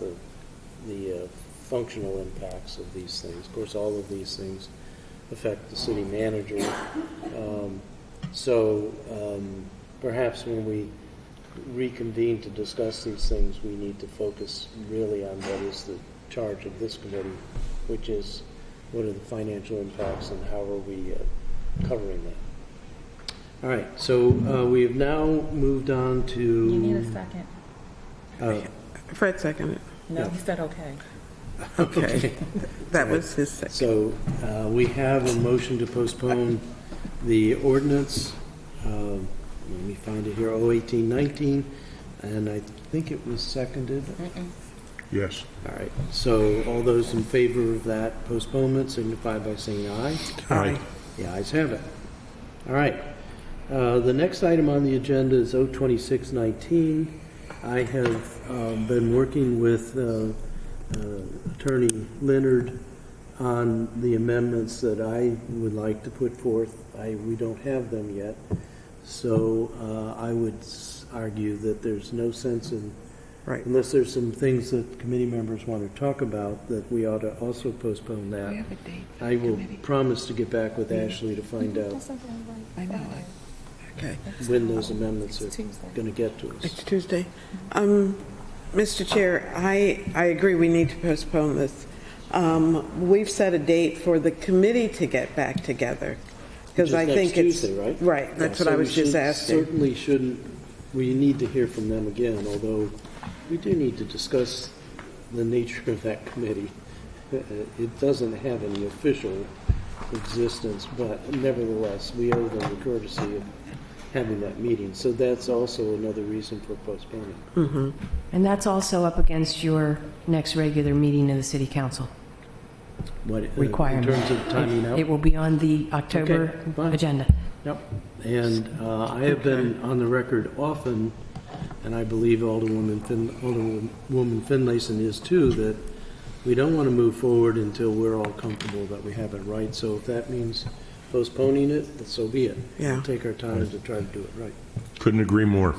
the functional impacts of these things. Of course, all of these things affect the city manager. Perhaps when we reconvene to discuss these things, we need to focus really on what is the charge of this committee, which is what are the financial impacts and how are we covering that. All right, so we have now moved on to... You need a second. Fred seconded. No, Yeah. he said okay. Okay. That was his second. So we have a motion to postpone the ordinance. Let me find it here, 01819, and I think it was seconded. Yes. All right, so all those in favor of that postponement signify by saying aye. Aye. The ayes have it. All right. The next item on the agenda is 02619. I have been working with Attorney Leonard on the amendments that I would like to put forth. We don't have them yet, so I would argue that there's no sense in, Right. unless there's some things that committee members want to talk about, that we ought to also postpone that. I will promise to get back with Ashley to find out I know. Okay. when those amendments are going to get to us. It's Tuesday. Mr. Chair, I agree we need to postpone this. We've set a date for the committee to get back together. Because I think it's... Tuesday, right? Right, that's Yeah, what I so we was just asking. Certainly shouldn't, we need to hear from them again, although we do need to discuss the nature of that committee. It doesn't have any official existence, but nevertheless, we owe them the courtesy of having that meeting. So that's also another reason for postponing. And that's also up against your next regular meeting of the city council What, requirement. in terms of timing out? It will be on the October Okay, fine. agenda. Yep. And I have been on the record often, and I believe Alderwoman Finlayson is too, that we don't want to move forward until we're all comfortable that we have it right. So if that means postponing it, so be it. Yeah. We'll take our time to try to do it right. Couldn't agree more.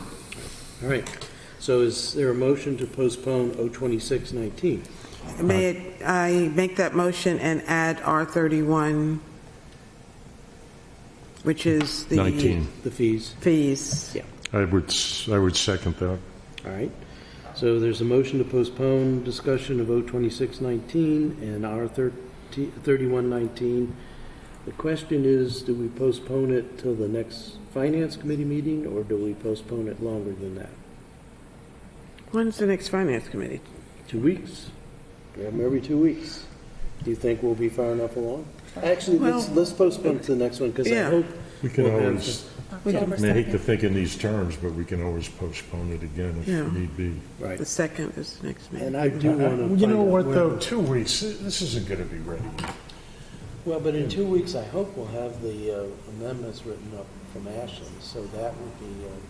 All right. So is there a motion to postpone 02619? May I make that motion and add R31, which is the... 19. The fees? Fees. Yeah. I would second that. All right. So there's a motion to postpone discussion of 02619 and R3119. The question is, do we postpone it till the next Finance Committee meeting, or do we postpone it longer than that? When's the next Finance Committee? 2 weeks? We have them every 2 weeks. Do you think we'll be far enough along? Actually, let's postpone it to the next one, because I Yeah. hope We can we'll have always, I mean, I hate to think in these terms, but we can always postpone it again if Yeah. need be. right. The second is the next meeting. And I do want to You know what, though? 2 weeks, this isn't going to be ready. Well, but in 2 weeks, I hope we'll have the amendments written up from Ashley, so that would be, in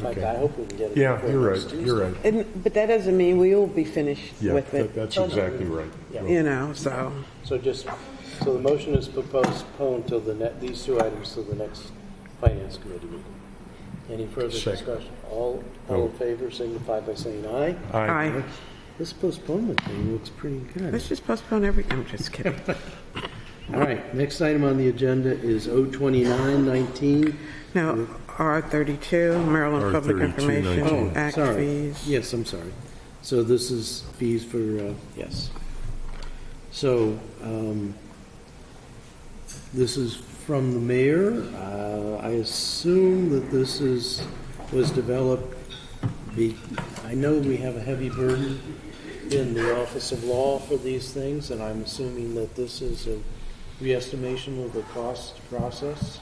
fact, Okay. I hope we can get it. Yeah, before you're next right, Tuesday. you're right. But that doesn't mean we will be finished Yeah, with it, that's exactly right. Yeah. you know, so... So so the motion is to postpone till these two items till the next Finance Committee meeting. Any further Second. discussion? All in favor signify by saying aye. Aye. This postponement thing looks pretty good. Let's just postpone everything. I'm just kidding. All right, next item on the agenda is 02919. Now, R32, Maryland Public R32, Information 19. Act Sorry. fees. Yes, I'm sorry. So this is fees for, yes. So, this is from the mayor. I assume that this was developed, I know we have a heavy burden in the Office of Law for these things, and I'm assuming that this is a re-estimation of the cost process?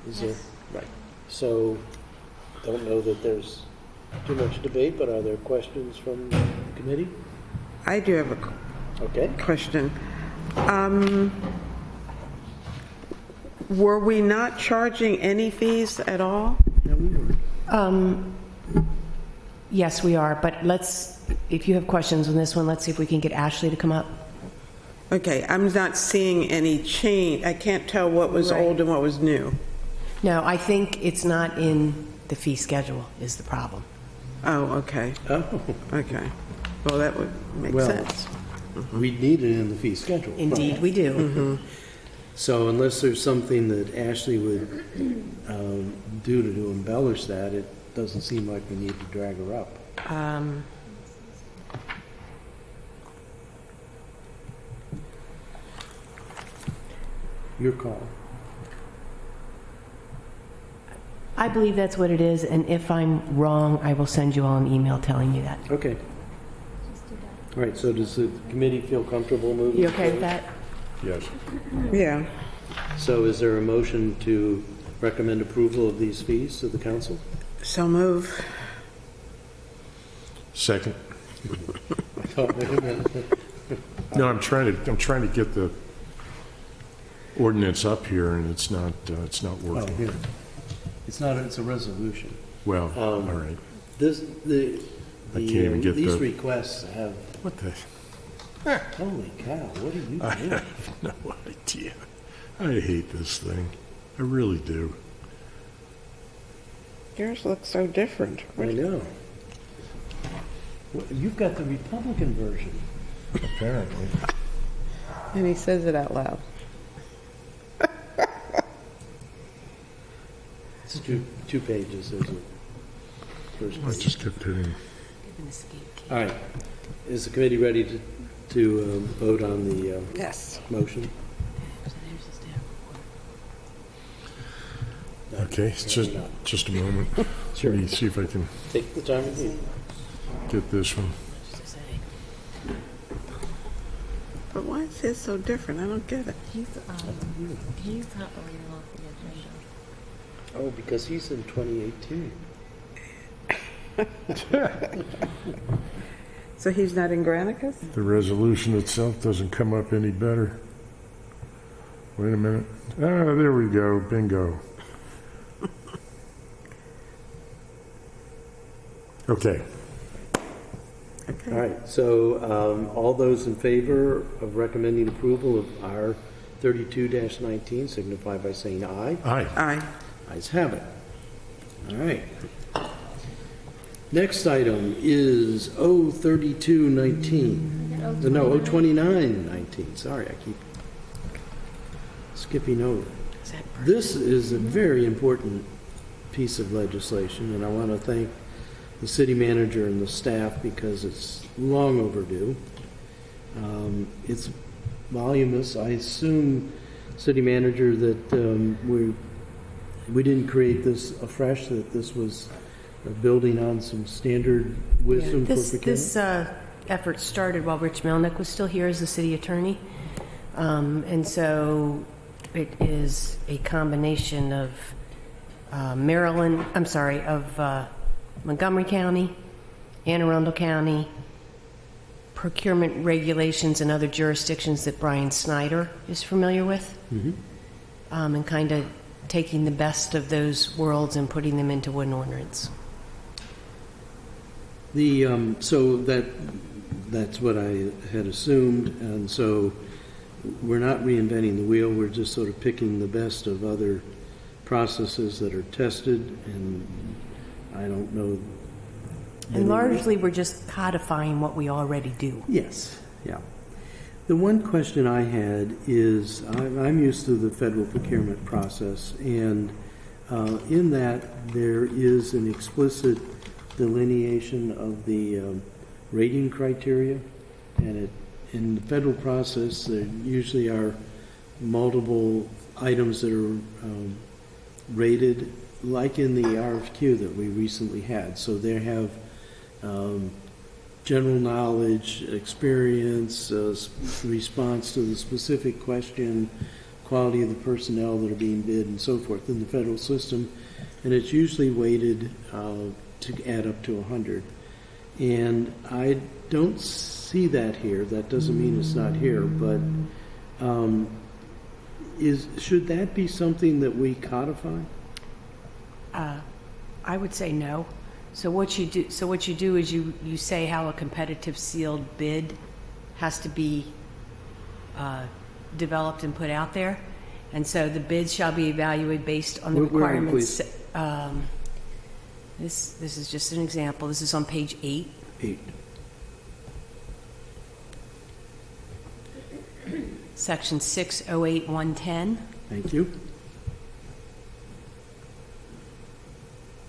Is it? Right. So, don't know that there's too much debate, but are there questions from the committee? I do have a Okay. question. Were we not charging any fees at all? Yeah, we were. Yes, we are, but if you have questions on this one, let's see if we can get Ashley to come up. Okay, I'm not seeing any change. I can't tell what was Right. old and what was new. No, I think it's not in the fee schedule is the problem. Oh, okay, Oh, okay. Well, that would make Well- sense. we need it in the fee schedule. Indeed, we do. So unless there's something that Ashley would do to embellish that, it doesn't seem like we need to drag her up. Your call. I believe that's what it is, and if I'm wrong, I will send you all an email telling you that. Okay. All right, so does the committee feel comfortable moving? You okay with forward? that? Yes. Yeah. So is there a motion to recommend approval of these fees to the council? So move. Second. Oh, wait a minute. No, I'm trying to get the ordinance up here, and it's not Oh, working. here. It's not, it's a resolution. Well, all right. This, I can't even get these the- requests have, What the? holy cow, what are you I doing? have no idea. I hate this thing. I really do. Yours looks so different. I know. Well, you've got the Republican version. Apparently. And he says it out loud. It's two pages, there's a first I page. just kept hitting. All right, is the committee ready to vote on the Yes. motion? Okay, it's just a moment. Sure. Let me see if I can Take the time you need. get this one. But why is his so different? I don't get it. He's not reading off the agenda. Oh, because he's in 2018. So he's not in Granicus? The resolution itself doesn't come up any better. Wait a minute. Ah, there we go. Bingo. Okay. Okay. All right, so all those in favor of recommending approval of R 32-19 signify by saying aye. Aye. Aye. Ayes have it. All right. Next item is O 32-19. No, O 29-19. Sorry, I keep skipping over. This is a very important piece of legislation, and I want to thank the city manager and the staff because it's long overdue. It's voluminous. I assume, city manager, that we didn't create this afresh, that this was building on some standard wisdom for procurement? This effort started while Rich Melnick was still here as the city attorney. And so it is a combination of Montgomery County, Anne Arundel County, procurement regulations in other jurisdictions that Brian Snyder is familiar with, and kind of taking the best of those worlds and putting them into one ordinance. So that's what I had assumed, and so we're not reinventing the wheel, we're just sort of picking the best of other processes that are tested, and I don't know. And largely, we're just codifying what we already do. Yes, yeah. The one question I had is, I'm used to the federal procurement process, and In that, there is an explicit delineation of the rating criteria, and in the federal process, there usually are multiple items that are rated, like in the RFQ that we recently had. So they have general knowledge, experience, response to the specific question, quality of the personnel that are being bid, and so forth in the federal system. And it's usually weighted to add up to 100. And I don't see that here. That doesn't mean it's not here, but should that be something that we codify? I would say no. So what you do is you say how a competitive sealed bid has to be developed and put out there, and so the bids shall be evaluated based on the requirements. This is just an example. This is on page 8. 8. Section 608.110. Thank you.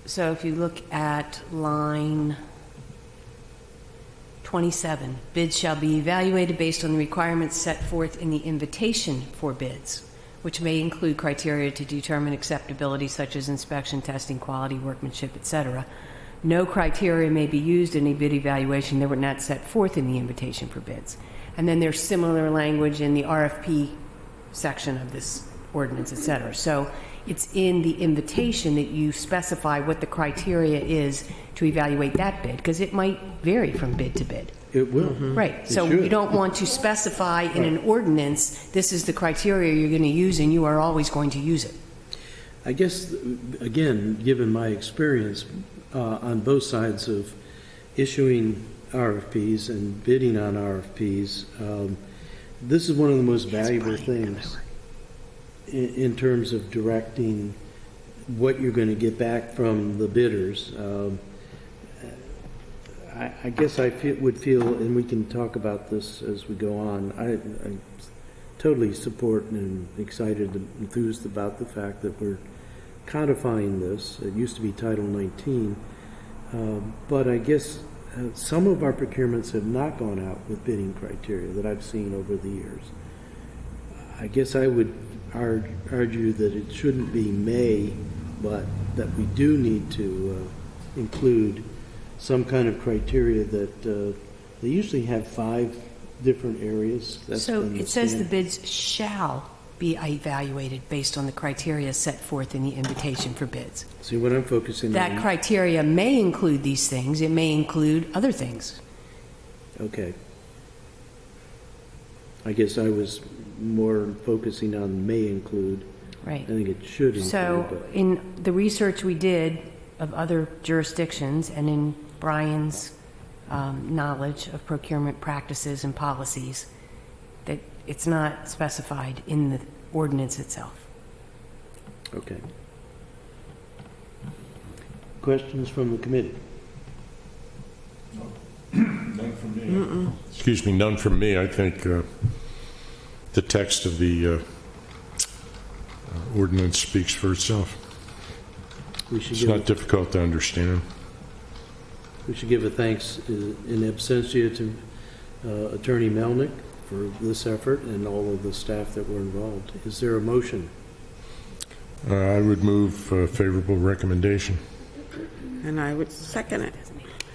So if you look at line 27, bids shall be evaluated based on the requirements set forth in the invitation for bids, which may include criteria to determine acceptability such as inspection, testing, quality, workmanship, etc. No criteria may be used in a bid evaluation that were not set forth in the invitation for bids. And then there's similar language in the RFP section of this ordinance, etc. So it's in the invitation that you specify what the criteria is to evaluate that bid, because it might vary from bid to bid. It will. Right. It So should. you don't want to specify in an ordinance, this is the criteria you're going to use, and you are always going to use it. I guess, again, given my experience on both sides of issuing RFPs and bidding on RFPs, this is one of the most valuable things in terms of directing what you're going to get back from the bidders. I guess I would feel, and we can talk about this as we go on, I totally support and excited and enthused about the fact that we're codifying this. It used to be Title 19, but I guess some of our procurements have not gone out with bidding criteria that I've seen over the years. I guess I would argue that it shouldn't be may, but that we do need to include some kind of criteria that they usually have 5 different areas. That's So been it says the standard. bids shall be evaluated based on the criteria set forth in the invitation for bids. See what I'm focusing That on. criteria may include these things, it may include other things. Okay. I guess I was more focusing on may include. Right. I think it should include. So but- in the research we did of other jurisdictions and in Brian's knowledge of procurement practices and policies, that it's not specified in the ordinance itself. Okay. Questions from the committee? Excuse me, none from me. I think the text of the ordinance speaks for itself. We should It's give not difficult to understand. We should give a thanks in absentia to Attorney Melnick for this effort and all of the staff that were involved. Is there a motion? I would move favorable recommendation. And I would second it.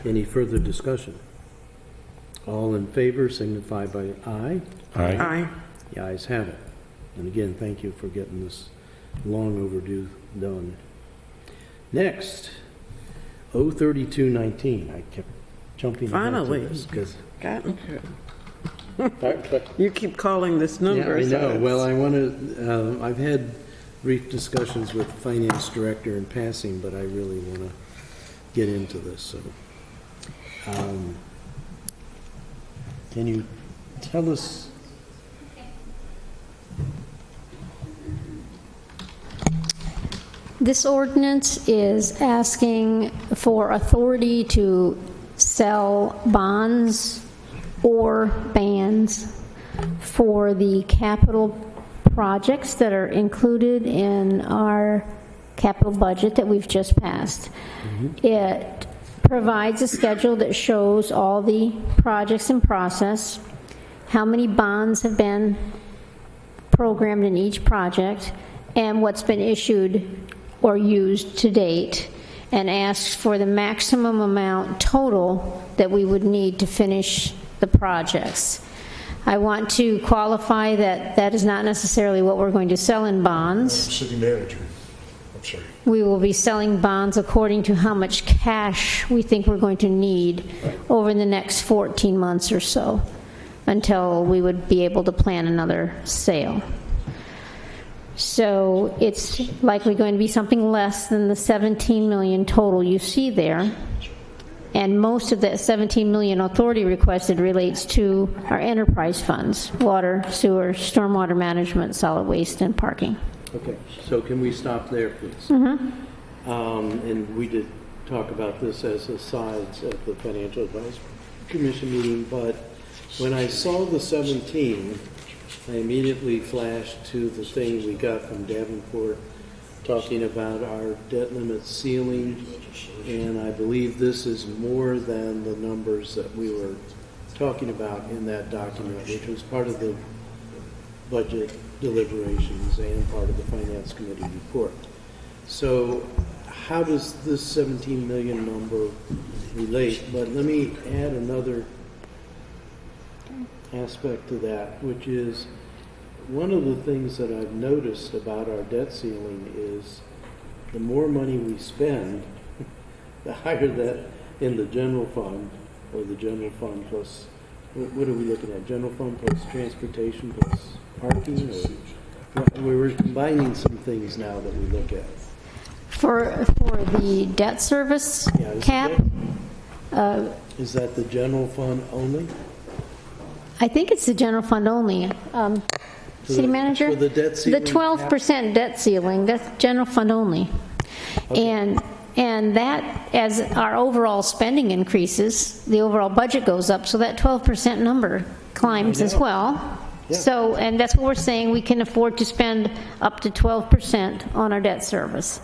Any further discussion? All in favor signify by aye. Aye. Aye. The ayes have it. And again, thank you for getting this long overdue done. Next, 03219. I kept jumping ahead to Finally. this 'cause- Got it. You keep calling this number. Yeah, I so know. it's- Well, I want to, I've had brief discussions with the finance director in passing, but I really want to get into this, so. Can you tell us? This ordinance is asking for authority to sell bonds or bands for the capital projects that are included in our capital budget that we've just passed. It provides a schedule that shows all the projects in process, how many bonds have been programmed in each project, and what's been issued or used to date, and asks for the maximum amount total that we would need to finish the projects. I want to qualify that that is not necessarily what we're going to sell in bonds. City manager, I'm sorry. We will be selling bonds according to how much cash we think we're going to need over the next 14 months or so, until we would be able to plan another sale. So it's likely going to be something less than the 17 million total you see there. And most of that 17 million authority requested relates to our enterprise funds: water, sewer, stormwater management, solid waste, and parking. Okay, so can we stop there, please? And we did talk about this as asides at the Financial Advisory Commission meeting, but when I saw the 17, I immediately flashed to the thing we got from Davenport talking about our debt limit ceiling, and I believe this is more than the numbers that we were talking about in that document, which was part of the budget deliberations and part of the Finance Committee report. So how does this 17 million number relate? But let me add another aspect to that, which is one of the things that I've noticed about our debt ceiling is the more money we spend, the higher that in the general fund, or the general fund plus, what are we looking at? General fund plus transportation plus parking? Or we're combining some things now that we look at. For the debt service cap, Is that the general fund only? I think it's the general fund only. City manager? for the debt ceiling The 12% debt ceiling, that's general fund only. And that, as our overall spending increases, the overall budget goes up, so that 12% number climbs as well. Yeah. So, and that's what we're saying, we can afford to spend up to 12% on our debt service.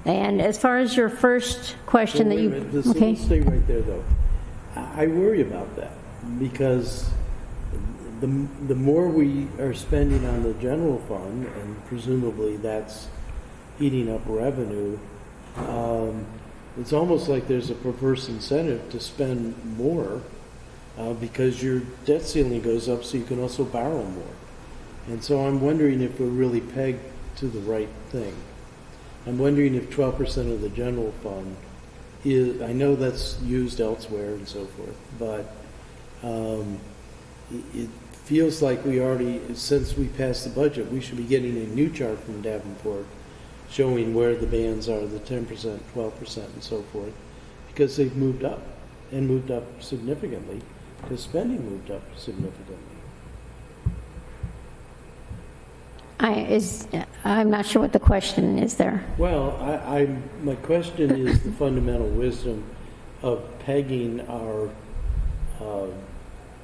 And as far as your first question that Wait a you, minute, let's okay. stay right there, though. I worry about that, because the more we are spending on the general fund, and presumably that's eating up revenue, it's almost like there's a perverse incentive to spend more, because your debt ceiling goes up, so you can also borrow more. And so I'm wondering if we're really pegged to the right thing. I'm wondering if 12% of the general fund is, I know that's used elsewhere and so forth, but it feels like we already, since we passed the budget, we should be getting a new chart from Davenport showing where the bands are, the 10%, 12%, and so forth, because they've moved up, and moved up significantly, because spending moved up significantly. I'm not sure what the question is there. Well, my question is the fundamental wisdom of pegging our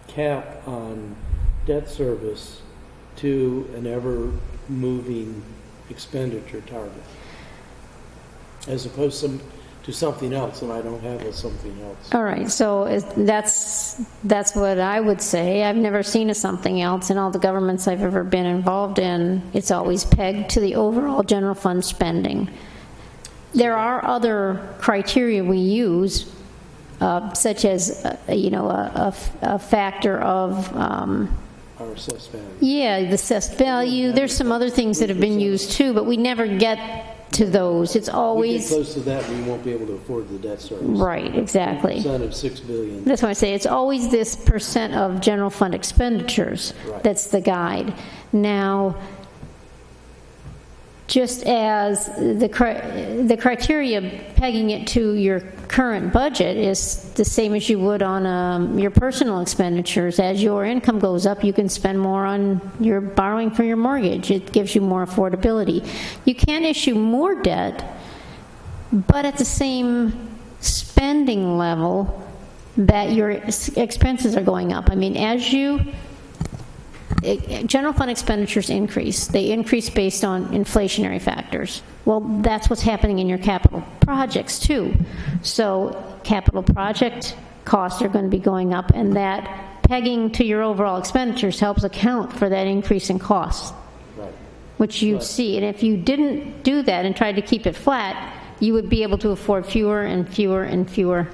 cap on debt service to an ever-moving expenditure target, as opposed to something else, and I don't have a something else. All right, so that's what I would say. I've never seen a something else in all the governments I've ever been involved in. It's always pegged to the overall general fund spending. There are other criteria we use, such as, a factor of, Our assessed value. yeah, the assessed value. There's some other things that have been used too, but we never get to those. It's We get always, close to that, we won't be able to afford the debt service. right, exactly. Percent of $6 billion. That's why I say it's always this percent of general fund expenditures Right. that's the guide. Now, just as the criteria pegging it to your current budget is the same as you would on your personal expenditures. As your income goes up, you can spend more on your borrowing for your mortgage. It gives you more affordability. You can issue more debt, but at the same spending level that your expenses are going up. I mean, as you general fund expenditures increase. They increase based on inflationary factors. Well, that's what's happening in your capital projects too. So capital project costs are going to be going up, and that pegging to your overall expenditures helps account for that increase in costs, which you see. And if you didn't do that and tried to keep it flat, you would be able to afford fewer and fewer and fewer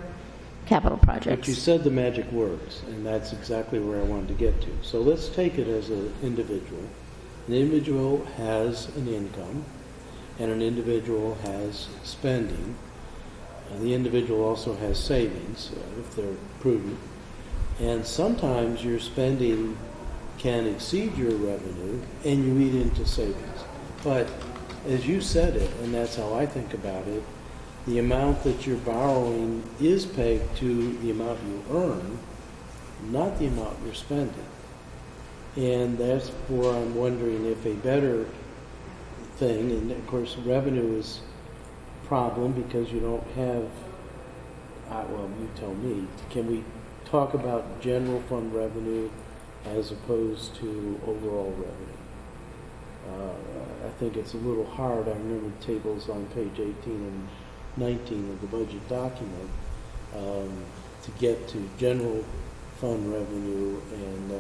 capital But you projects. said the magic words, and that's exactly where I wanted to get to. So let's take it as an individual. An individual has an income, and an individual has spending. The individual also has savings, if they're prudent. And sometimes your spending can exceed your revenue, and you eat into savings. But as you said it, and that's how I think about it, the amount that you're borrowing is pegged to the amount you earn, not the amount you're spending. And that's where I'm wondering if a better thing, and of course revenue is a problem because you don't have, well, you tell me, can we talk about general fund revenue as opposed to overall revenue? I think it's a little hard. I remember the tables on page 18 and 19 of the budget document to get to general fund revenue and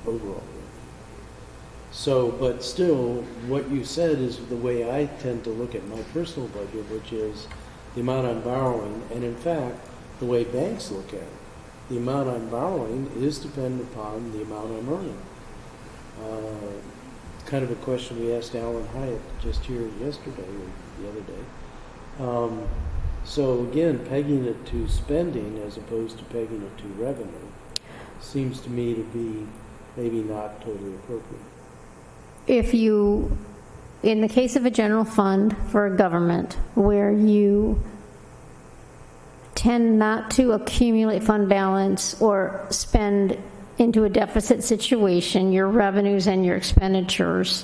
overall revenue. So, but still, what you said is the way I tend to look at my personal budget, which is the amount I'm borrowing, and in fact, the way banks look at it. The amount I'm borrowing is dependent upon the amount I'm earning. Kind of a question we asked Alan Hyatt just here yesterday or the other day. So again, pegging it to spending as opposed to pegging it to revenue seems to me to be maybe not totally appropriate. If you, in the case of a general fund for a government, where you tend not to accumulate fund balance or spend into a deficit situation, your revenues and your expenditures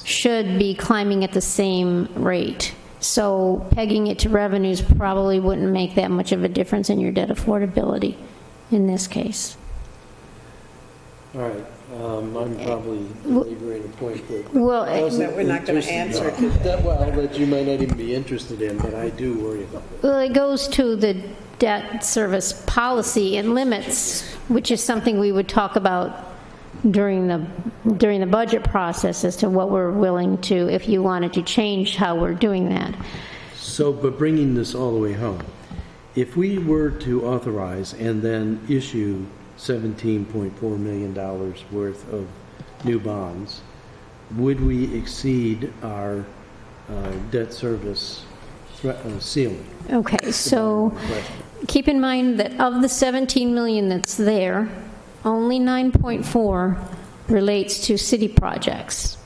should be climbing at the same rate. So pegging it to revenues probably wouldn't make that much of a difference in your debt affordability in this case. All right, I'm probably belaboring a point that Well, That we're not going to answer today. that you might not even be interested in, but I do worry about it. Well, it goes to the debt service policy and limits, which is something we would talk about during the budget process as to what we're willing to, if you wanted to change how we're doing that. So, but bringing this all the way home, if we were to authorize and then issue $17.4 million worth of new bonds, would we exceed our debt service ceiling? Okay, so keep in mind that of the 17 million that's there, only 9.4 relates to city projects.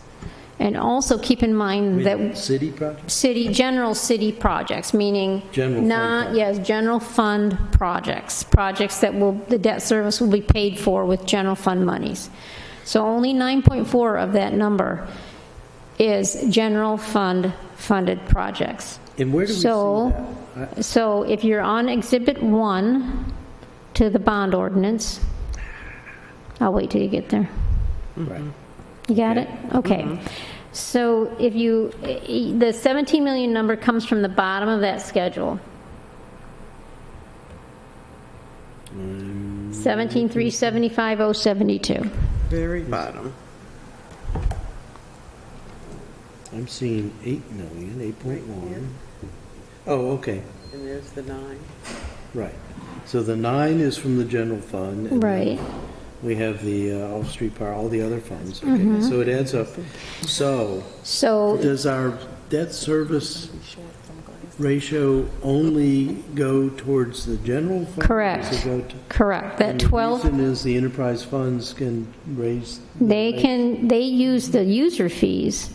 And also keep in mind that City projects? general city projects, meaning General fund general fund projects that the debt service will be paid for with general fund monies. So only 9.4 of that number is general fund funded projects. And where do we see that? So if you're on Exhibit 1 to the bond ordinance, I'll wait till you get there. Right. You got it? Okay. So if you, the 17 million number comes from the bottom of that schedule. 17,375,072. Very bottom. I'm seeing 8 million, 8.1. Oh, okay, And there's the 9. right. So the 9 is from the general fund. and then Right. We have the off-street power, all the other funds. Okay, so it adds up. So So does our debt service ratio only go towards the general fund? Correct. Does it go to? correct, that And 12, the reason is the enterprise funds can raise. they use the user fees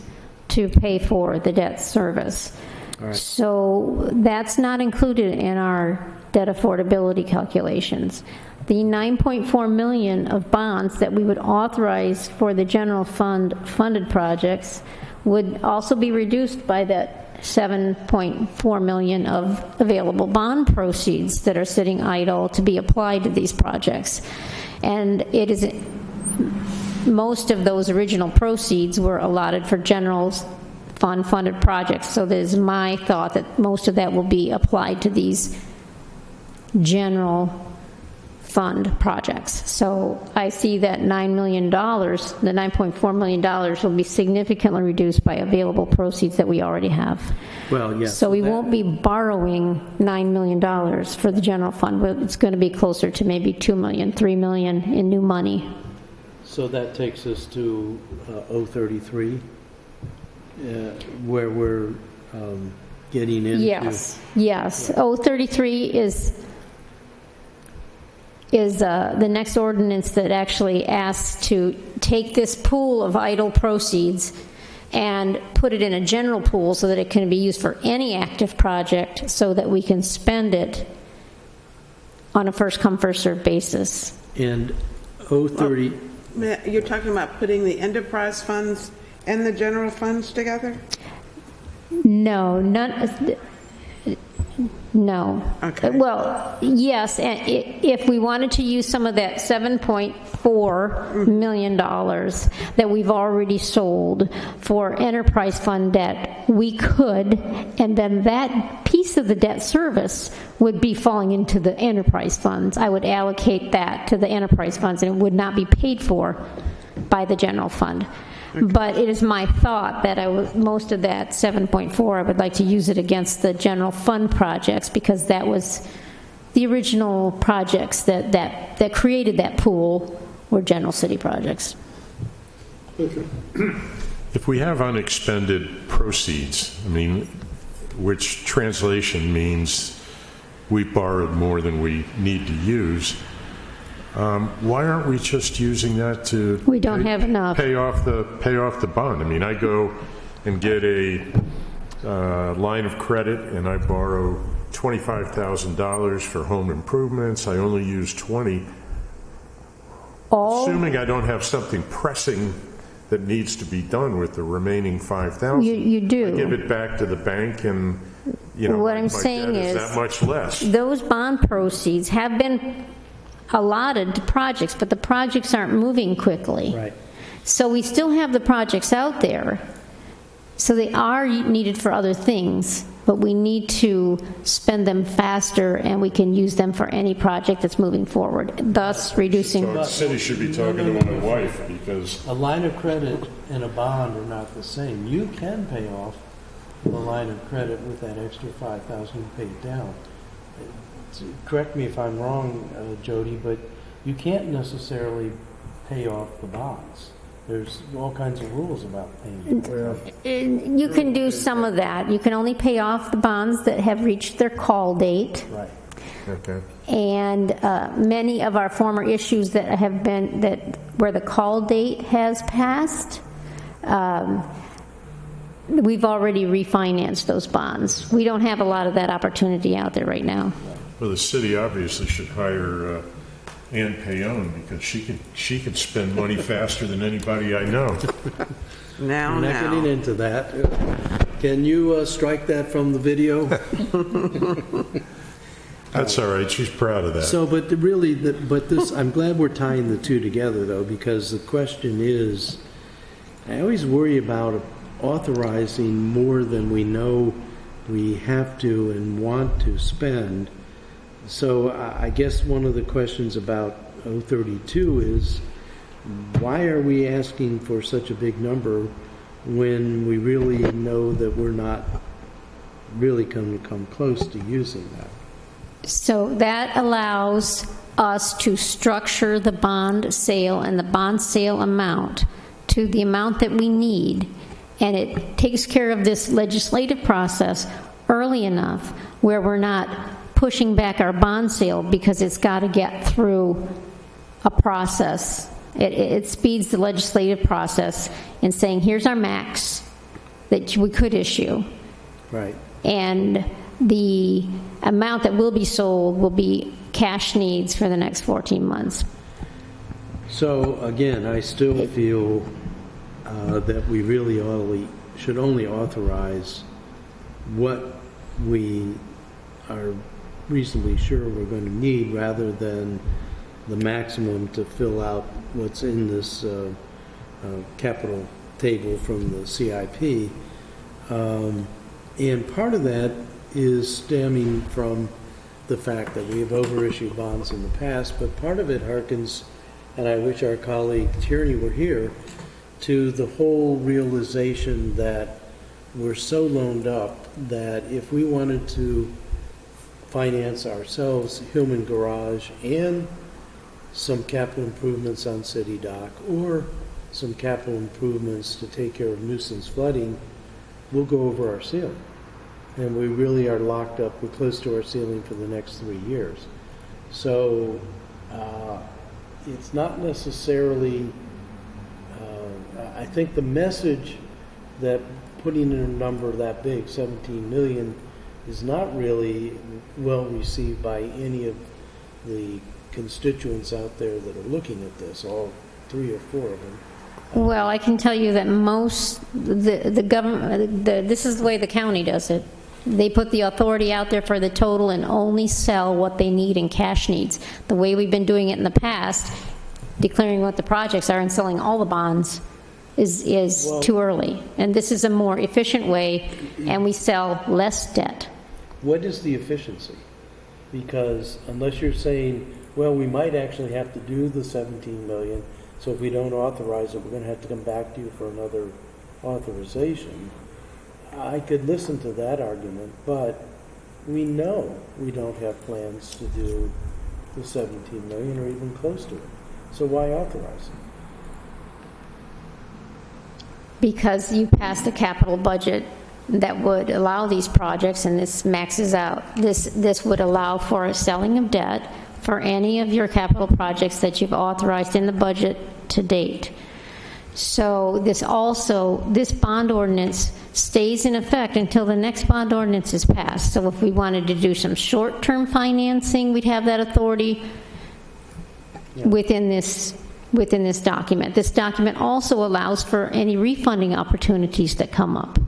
to pay for the debt service. All right. So that's not included in our debt affordability calculations. The 9.4 million of bonds that we would authorize for the general fund funded projects would also be reduced by that 7.4 million of available bond proceeds that are sitting idle to be applied to these projects. And it is most of those original proceeds were allotted for general fund funded projects. So there's my thought that most of that will be applied to these general fund projects. So I see that $9 million, the $9.4 million will be significantly reduced by available proceeds that we already have. Well, yes. So we won't be borrowing $9 million for the general fund. It's going to be closer to maybe $2 million, $3 million in new money. So that takes us to 033, where we're getting into. Yes, yes. 033 is the next ordinance that actually asks to take this pool of idle proceeds and put it in a general pool so that it can be used for any active project so that we can spend it on a first-come, first-served basis. And 030, You're talking about putting the enterprise funds and the general funds together? No, none. No. Okay. Well, yes, and if we wanted to use some of that $7.4 million that we've already sold for enterprise fund debt, we could, and then that piece of the debt service would be falling into the enterprise funds. I would allocate that to the enterprise funds, and it would not be paid for by the general fund. But it is my thought that most of that 7.4, I would like to use it against the general fund projects, because that was the original projects that created that pool were general city projects. If we have unexpended proceeds, I mean, which translation means we borrowed more than we need to use, why aren't we just using that to We don't have enough. pay off the bond? I mean, I go and get a line of credit and I borrow $25,000 for home improvements. I only use 20. Assuming I don't have something pressing that needs to be done with the remaining 5,000. You do. I give it back to the bank, and What I'm my saying debt is that much less. those bond proceeds have been allotted to projects, but the projects aren't moving quickly. right. So we still have the projects out there. So they are needed for other things, but we need to spend them faster, and we can use them for any project that's moving forward, thus reducing. So the city should be talking to my wife, because A line of credit and a bond are not the same. You can pay off the line of credit with that extra 5,000 you paid down. Correct me if I'm wrong, Jody, but you can't necessarily pay off the bonds. There's all kinds of rules about paying. You can do some of that. You can only pay off the bonds that have reached their call date. Right. okay. And many of our former issues that have been, where the call date has passed, we've already refinanced those bonds. We don't have a lot of that opportunity out there right now. Well, the city obviously should hire Ann Payone, because she can spend money faster than anybody I know. Now. We're not getting into that. Can you strike that from the video? That's all right. She's proud of that. So, but really, I'm glad we're tying the two together, though, because the question is, I always worry about authorizing more than we know we have to and want to spend. So I guess one of the questions about 032 is, why are we asking for such a big number when we really know that we're not really going to come close to using that? So that allows us to structure the bond sale and the bond sale amount to the amount that we need, and it takes care of this legislative process early enough where we're not pushing back our bond sale because it's got to get through a process. It speeds the legislative process in saying, here's our max that we could issue. Right. And the amount that will be sold will be cash needs for the next 14 months. So again, I still feel that we really should only authorize what we are reasonably sure we're going to need, rather than the maximum to fill out what's in this capital table from the CIP. And part of that is stemming from the fact that we have overissued bonds in the past, but part of it harkens, and I wish our colleague Tierney were here, to the whole realization that we're so loaned up that if we wanted to finance ourselves Hillman Garage and some capital improvements on City Dock or some capital improvements to take care of nuisance flooding, we'll go over our ceiling. And we really are locked up, we're close to our ceiling for the next 3 years. So it's not necessarily, I think the message that putting in a number that big, 17 million, is not really well received by any of the constituents out there that are looking at this, all 3 or 4 of them. Well, I can tell you that most, the government, this is the way the county does it. They put the authority out there for the total and only sell what they need in cash needs. The way we've been doing it in the past, declaring what the projects are and selling all the bonds is too early. And this is a more efficient way, and we sell less debt. What is the efficiency? Because unless you're saying, well, we might actually have to do the 17 million, so if we don't authorize it, we're going to have to come back to you for another authorization. I could listen to that argument, but we know we don't have plans to do the 17 million or even close to it. So why authorize it? Because you passed a capital budget that would allow these projects, and this maxes out. This would allow for a selling of debt for any of your capital projects that you've authorized in the budget to date. So this bond ordinance stays in effect until the next bond ordinance is passed. So if we wanted to do some short-term financing, we'd have that authority within this document. This document also allows for any refunding opportunities that come up,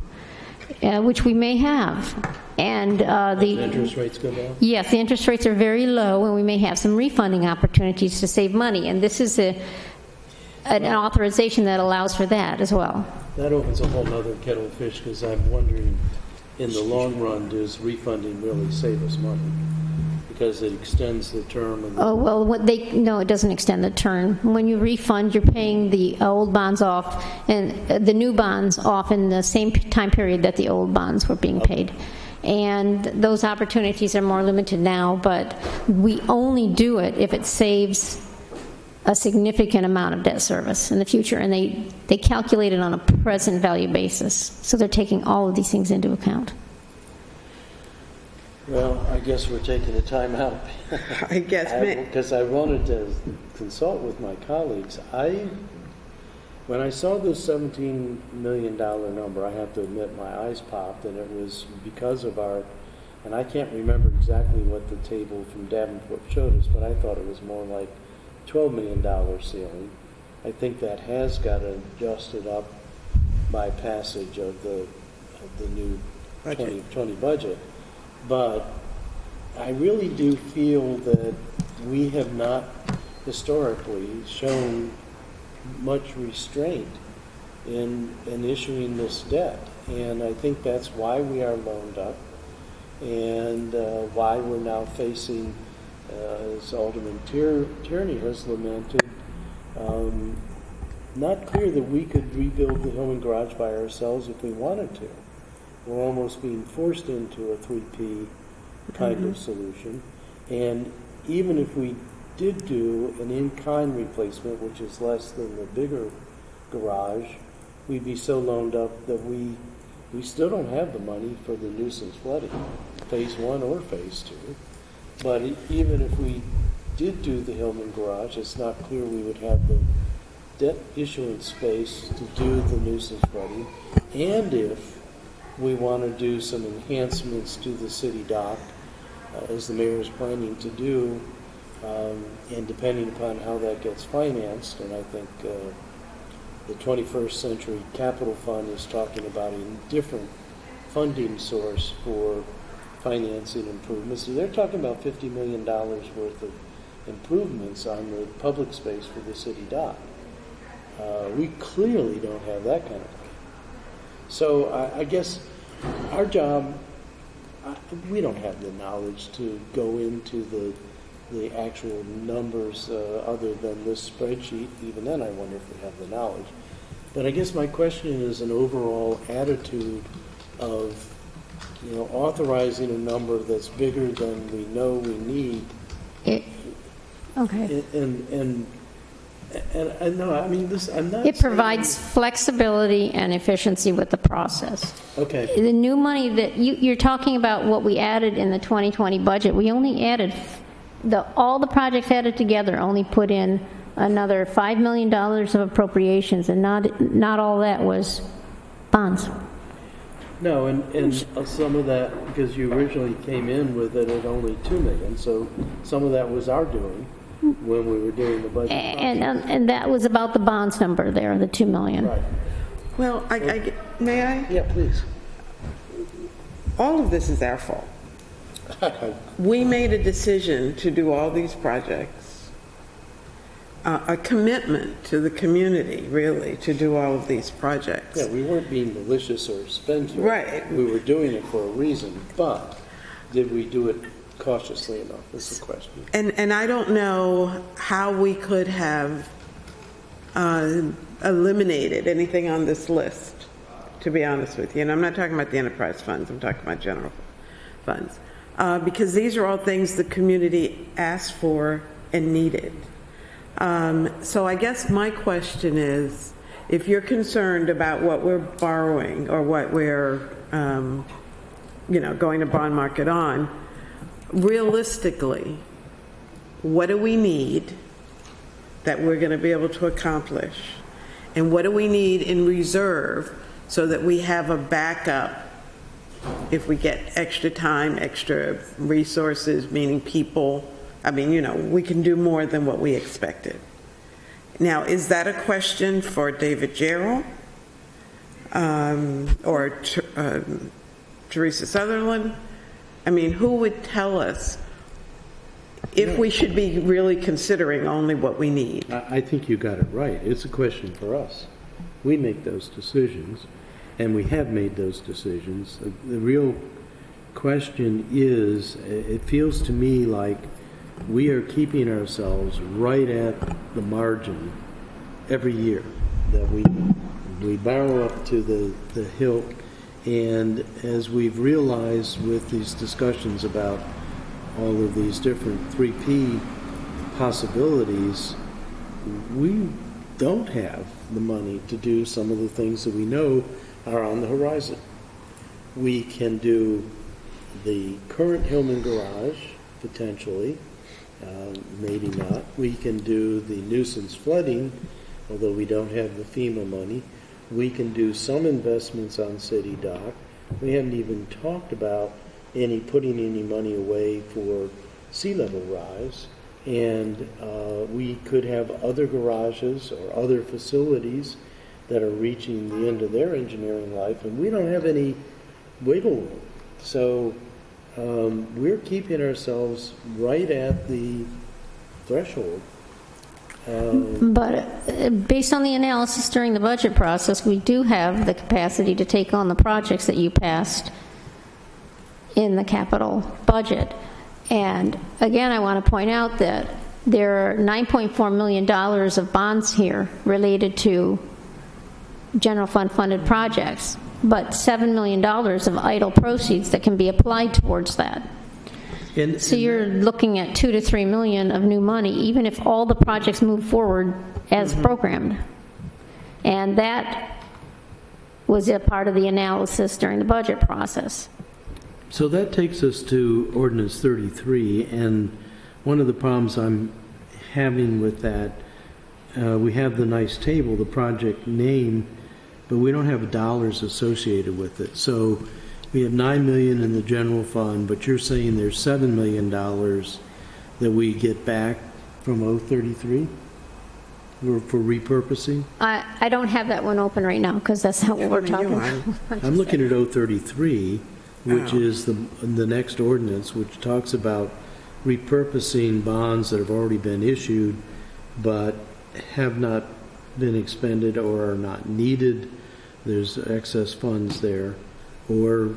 which we may have. And the Interest rates go down? Yes, the interest rates are very low, and we may have some refunding opportunities to save money. And this is an authorization that allows for that as well. That opens a whole other kettle of fish, because I'm wondering, in the long run, does refunding really save us money? Because it extends the term. And Oh, well, no, it doesn't extend the term. When you refund, you're paying the old bonds off and the new bonds off in the same time period that the old bonds were being paid. And those opportunities are more limited now, but we only do it if it saves a significant amount of debt service in the future, and they calculate it on a present value basis. So they're taking all of these things into account. Well, I guess we're taking a time out. I guess, Because I wanted to consult with my colleagues. When I saw this $17 million number, I have to admit my eyes popped, and it was because of and I can't remember exactly what the table from Davenport showed us, but I thought it was more like $12 million ceiling. I think that has got adjusted up by passage of the new 2020 budget. But I really do feel that we have not historically shown much restraint in issuing this debt. And I think that's why we are loaned up and why we're now facing, as Alderman Tierney has lamented, not clear that we could rebuild the Hillman Garage by ourselves if we wanted to. We're almost being forced into a 3P kind of solution. And even if we did do an in-kind replacement, which is less than the bigger garage, we'd be so loaned up that we still don't have the money for the nuisance flooding, phase 1 or phase 2. But even if we did do the Hillman Garage, it's not clear we would have the debt issuance space to do the nuisance flooding. And if we want to do some enhancements to the city dock, as the mayor is planning to do, and depending upon how that gets financed, and I think the 21st Century Capital Fund is talking about a different funding source for financing improvements. So they're talking about $50 million worth of improvements on the public space for the city dock. We clearly don't have that kind of money. So I guess our job, we don't have the knowledge to go into the actual numbers other than this spreadsheet. Even then, I wonder if we have the knowledge. But I guess my question is an overall attitude of, authorizing a number that's bigger than we know we need. Okay. And no, I mean, this, I'm not It provides flexibility and efficiency with the process. Okay. The new money that you're talking about, what we added in the 2020 budget, we only added, all the projects added together only put in another $5 million of appropriations, and not all that was bonds. No, and some of that, because you originally came in with it at only $2 million, so some of that was our doing when we were doing the budget process. And that was about the bonds number there, the $2 million. Right. Well, may I? Yeah, please. All of this is our fault. We made a decision to do all these projects, a commitment to the community, really, to do all of these projects. Yeah, we weren't being malicious or spendthrift. Right. We were doing it for a reason, but did we do it cautiously enough is the question. And I don't know how we could have eliminated anything on this list, to be honest with you. And I'm not talking about the enterprise funds, I'm talking about general funds. Because these are all things the community asked for and needed. So I guess my question is, if you're concerned about what we're borrowing or what we're, going to bond market on, realistically, what do we need that we're going to be able to accomplish? And what do we need in reserve so that we have a backup if we get extra time, extra resources, meaning people? I mean, we can do more than what we expected. Now, is that a question for David Gerald or Teresa Sutherland? I mean, who would tell us if we should be really considering only what we need? I think you got it right. It's a question for us. We make those decisions, and we have made those decisions. The real question is, it feels to me like we are keeping ourselves right at the margin every year, that we barrel up to the hilt. And as we've realized with these discussions about all of these different 3P possibilities, we don't have the money to do some of the things that we know are on the horizon. We can do the current Hillman garage, potentially, maybe not. We can do the nuisance flooding, although we don't have the FEMA money. We can do some investments on City Dock. We haven't even talked about putting any money away for sea level rise. And we could have other garages or other facilities that are reaching the end of their engineering life, and we don't have any wiggle room. So we're keeping ourselves right at the threshold. But based on the analysis during the budget process, we do have the capacity to take on the projects that you passed in the capital budget. And again, I want to point out that there are $9.4 million of bonds here related to general fund funded projects, but $7 million of idle proceeds that can be applied towards that. So you're looking at $2 to $3 million of new money, even if all the projects move forward as programmed. And that was a part of the analysis during the budget process. So that takes us to Ordinance 33, and one of the problems I'm having with that, we have the nice table, the project name, but we don't have dollars associated with it. So we have $9 million in the general fund, but you're saying there's $7 million that we get back from 033 for repurposing? I don't have that one open right now because that's not what we're talking about. I'm looking at 033, which is the next ordinance, which talks about repurposing bonds that have already been issued but have not been expended or are not needed, there's excess funds there, or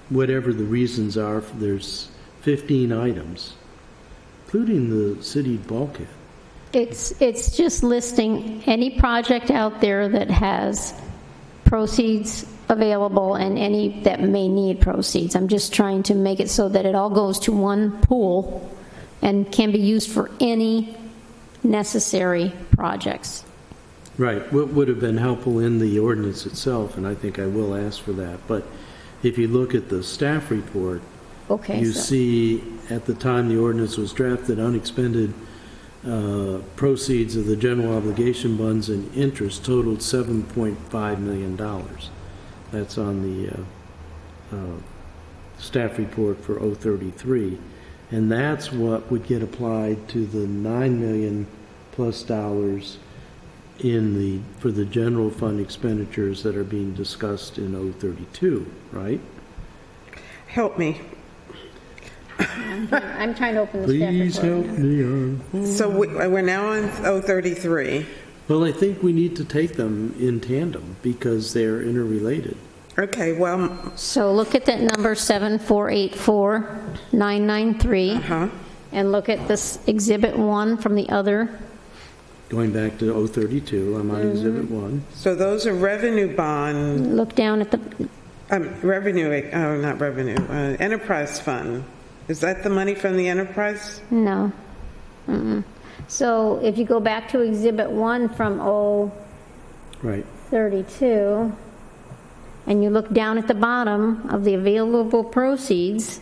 whatever the reasons are, there's 15 items, including the city bulkhead. It's just listing any project out there that has proceeds available and any that may need proceeds. I'm just trying to make it so that it all goes to one pool and can be used for any necessary projects. Right. What would have been helpful in the ordinance itself, and I think I will ask for that, but if you look at the staff report, Okay, you so, see at the time the ordinance was drafted, unexpended proceeds of the general obligation bonds and interest totaled $7.5 million. That's on the staff report for 033. And that's what would get applied to the $9 million plus dollars for the general fund expenditures that are being discussed in 032, right? Help me. I'm trying to open the staff Please report. help me on. So we're now on 033. Well, I think we need to take them in tandem because they're interrelated. Okay, well, So look at that number 7484993 and look at this Exhibit 1 from the other. Going back to 032, I'm on Exhibit 1. so those are revenue bond, Look down at the, enterprise fund. Is that the money from the enterprise? no. Mm-mm. So if you go back to Exhibit 1 from Right. 032, and you look down at the bottom of the available proceeds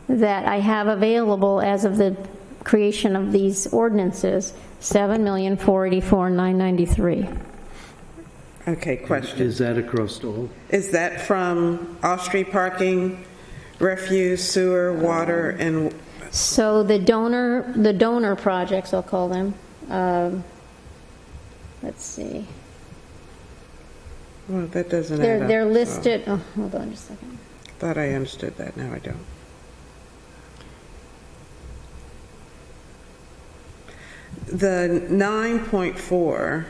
that I have available as of the creation of these ordinances, $7,484,993. Okay, question. Is that across all? Is that from off-street parking, refuse, sewer, water, and, So the donor projects, I'll call them, let's see. well, that doesn't add up. They're so- listed, oh, hold on just a second. Thought I understood that, now I don't. The 9.4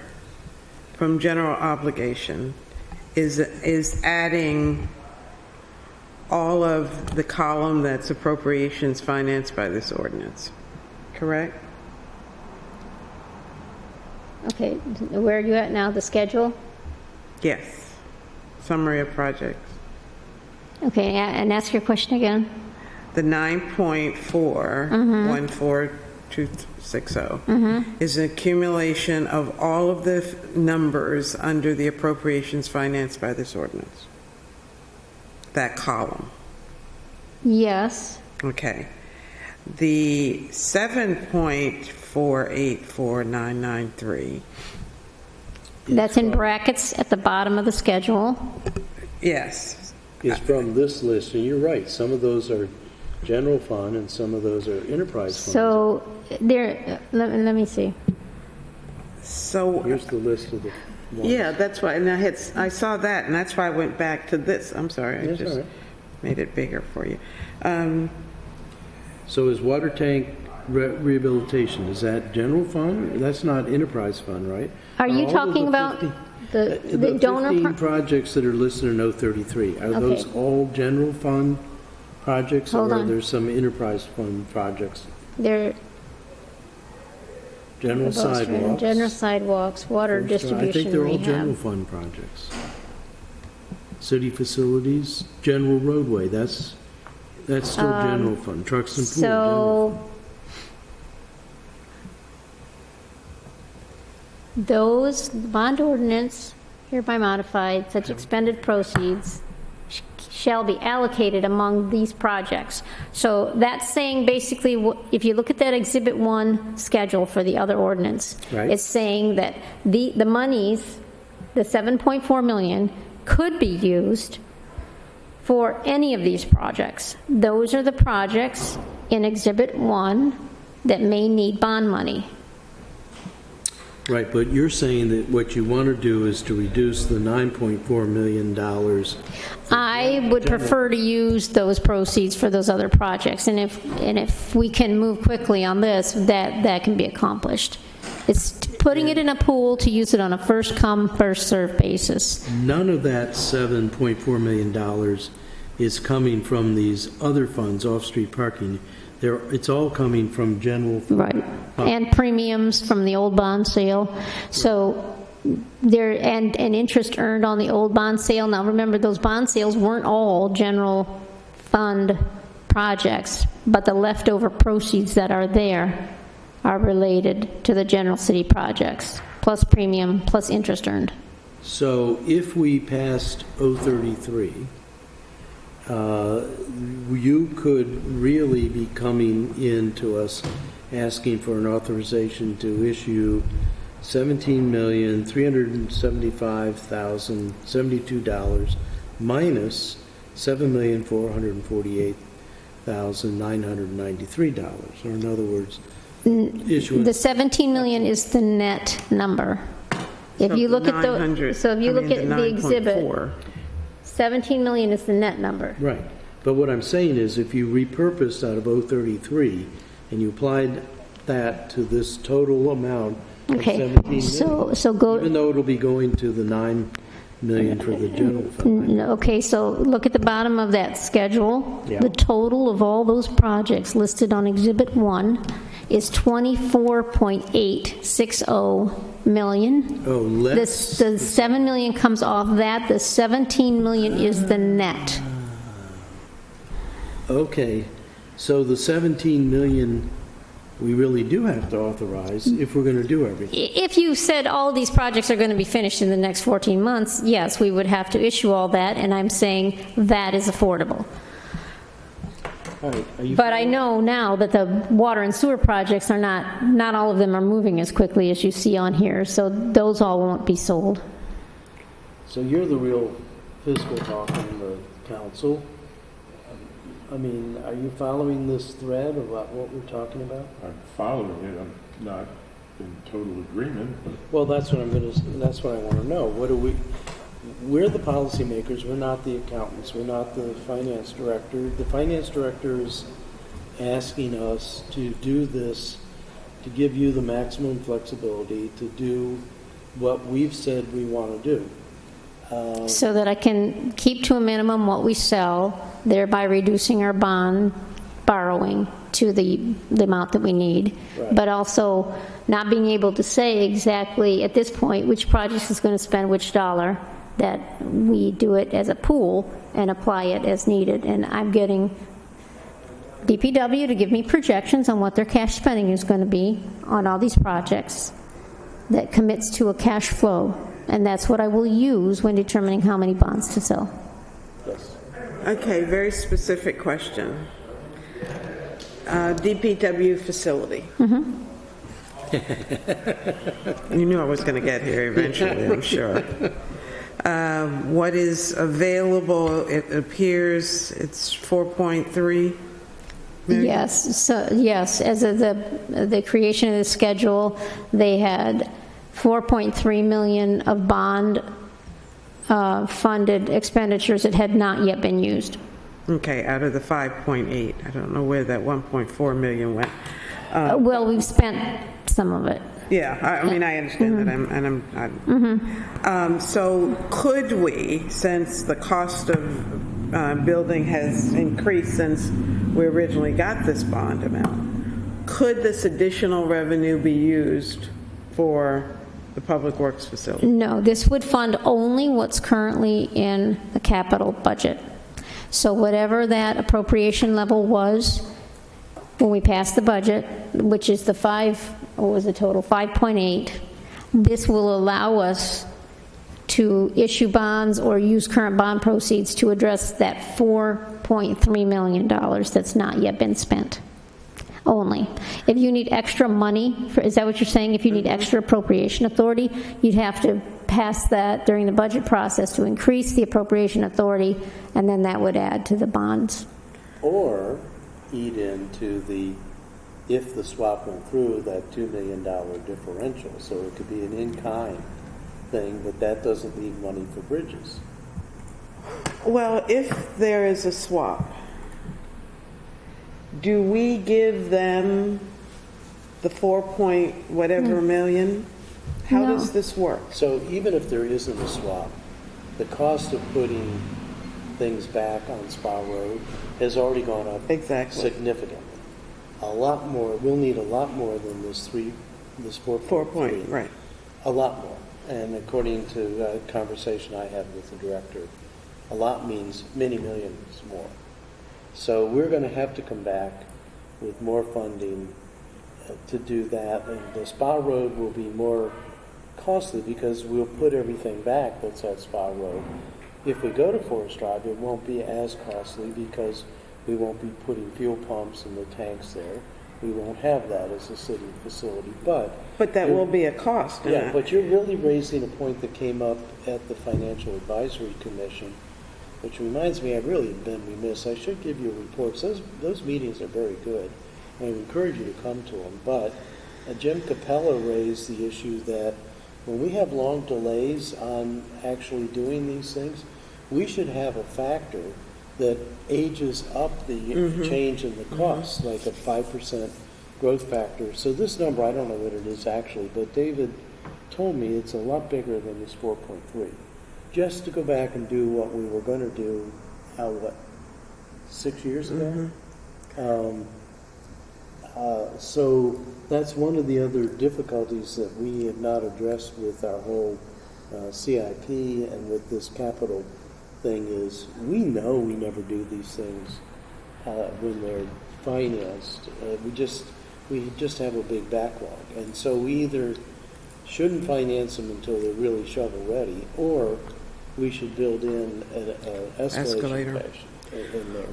from general obligation is adding all of the column that's appropriations financed by this ordinance, correct? Okay, where are you at now, the schedule? Yes. Summary of projects. Okay, and ask your question again. The 9.4, 14260, is an accumulation of all of the numbers under the appropriations financed by this ordinance. That column. Yes, Okay. The 7.484993, that's in brackets at the bottom of the schedule. yes. Is from this list, and you're right, some of those are general fund and some of those are enterprise funds. So there, let me see. So, Here's the list of the ones. yeah, that's why, and I saw that, and that's why I went back to this. I'm sorry, I That's all just right. made it bigger for you. So is water tank rehabilitation, is that general fund? That's not enterprise fund, right? Are you all of talking the about 50 the donor? 15 projects that are listed in 033, are those Okay. all general fund projects? Hold Or on. are there some enterprise fund projects? They're General sidewalks? general sidewalks, water I think distribution, they're all general rehab. fund projects. City facilities, general roadway, that's still general fund. Trucks and pool, general fund. So those bond ordinance hereby modified, such expended proceeds shall be allocated among these projects. So that's saying basically, if you look at that Exhibit 1 schedule for the other ordinance, Right. it's saying that the monies, the 7.4 million, could be used for any of these projects. Those are the projects in Exhibit 1 that may need bond money. Right, but you're saying that what you want to do is to reduce the $9.4 million. I would prefer to use those proceeds for those other projects, and if we can move quickly on this, that can be accomplished. It's putting it in a pool to use it on a first-come, first-served basis. None of that $7.4 million is coming from these other funds, off-street parking. It's all coming from general. Right, and premiums from the old bond sale. So there, and interest earned on the old bond sale. Now remember, those bond sales weren't all general fund projects, but the leftover proceeds that are there are related to the general city projects, plus premium, plus interest earned. So if we passed 033, you could really be coming in to us asking for an authorization to issue $17,375,072 minus $7,448,993, or in other words, issuance. The 17 million is the net number. If you look at the, so if you look at the exhibit, 17 million is the net number. Right. But what I'm saying is if you repurposed out of 033 and you applied that to this total amount of Okay, 17 million, so go, even though it'll be going to the 9 million for the general fund. okay, so look at the bottom of that schedule. Yeah. The total of all those projects listed on Exhibit 1 is 24.860 million. Oh, less. The 7 million comes off that. The 17 million is the net. Okay. So the 17 million we really do have to authorize if we're going to do everything. If you said all these projects are going to be finished in the next 14 months, yes, we would have to issue all that, and I'm saying that is affordable. All right. Are you But I know now that the water and sewer projects are not all of them are moving as quickly as you see on here, so those all won't be sold. So you're the real fiscal talk in the council. I mean, are you following this thread about what we're talking about? I'm following it. I'm not in total agreement, but Well, that's what I want to know. We're the policymakers, we're not the accountants, we're not the finance director. The finance director is asking us to do this, to give you the maximum flexibility to do what we've said we want to do. So that I can keep to a minimum what we sell, thereby reducing our bond borrowing to the amount that we need. Right. But also not being able to say exactly at this point which project is going to spend which dollar, that we do it as a pool and apply it as needed. And I'm getting DPW to give me projections on what their cash spending is going to be on all these projects that commits to a cash flow. And that's what I will use when determining how many bonds to sell. Yes. Okay, very specific question. DPW facility. You knew I was going to get here eventually, I'm sure. What is available, it appears it's 4.3 million? Yes, so, yes, as of the creation of the schedule, they had 4.3 million of bond funded expenditures that had not yet been used. Okay, out of the 5.8. I don't know where that 1.4 million went. Well, we've spent some of it. Yeah, I mean, I understand that. So could we, since the cost of building has increased since we originally got this bond amount, could this additional revenue be used for the Public Works facility? No, this would fund only what's currently in the capital budget. So whatever that appropriation level was when we passed the budget, which is the 5.8, this will allow us to issue bonds or use current bond proceeds to address that $4.3 million that's not yet been spent. Only. If you need extra money, is that what you're saying? If you need extra appropriation authority, you'd have to pass that during the budget process to increase the appropriation authority, and then that would add to the bonds. Or eat into the if the swap went through, that $2 million differential. So it could be an in-kind thing, but that doesn't leave money for bridges. Well, if there is a swap, do we give them the 4 point whatever million? How No. does this work? So even if there isn't a swap, the cost of putting things back on Spa Road has already gone up Exactly. significantly. A lot more. We'll need a lot more than this 4.3. 4 point, right. A lot more. And according to a conversation I had with the director, a lot means many millions more. So we're going to have to come back with more funding to do that. And the Spa Road will be more costly because we'll put everything back that's at Spa Road. If we go to Forest Drive, it won't be as costly because we won't be putting fuel pumps in the tanks there. We won't have that as a city facility. But But that will be a cost. yeah, but you're really raising a point that came up at the Financial Advisory Commission, which reminds me, I've really been remiss. I should give you reports. Those meetings are very good. I encourage you to come to them. But Jim Capella raised the issue that when we have long delays on actually doing these things, we should have a factor that ages up the change in the cost, like a 5% growth factor. So this number, I don't know what it is actually, but David told me it's a lot bigger than this 4.3. Just to go back and do what we were going to do, 6 years ago? So that's one of the other difficulties that we have not addressed with our whole CIP and with this capital thing is we know we never do these things when they're financed. We just have a big backlog, and so we either shouldn't finance them until they're really shovel ready, or we should build in an escalator in there.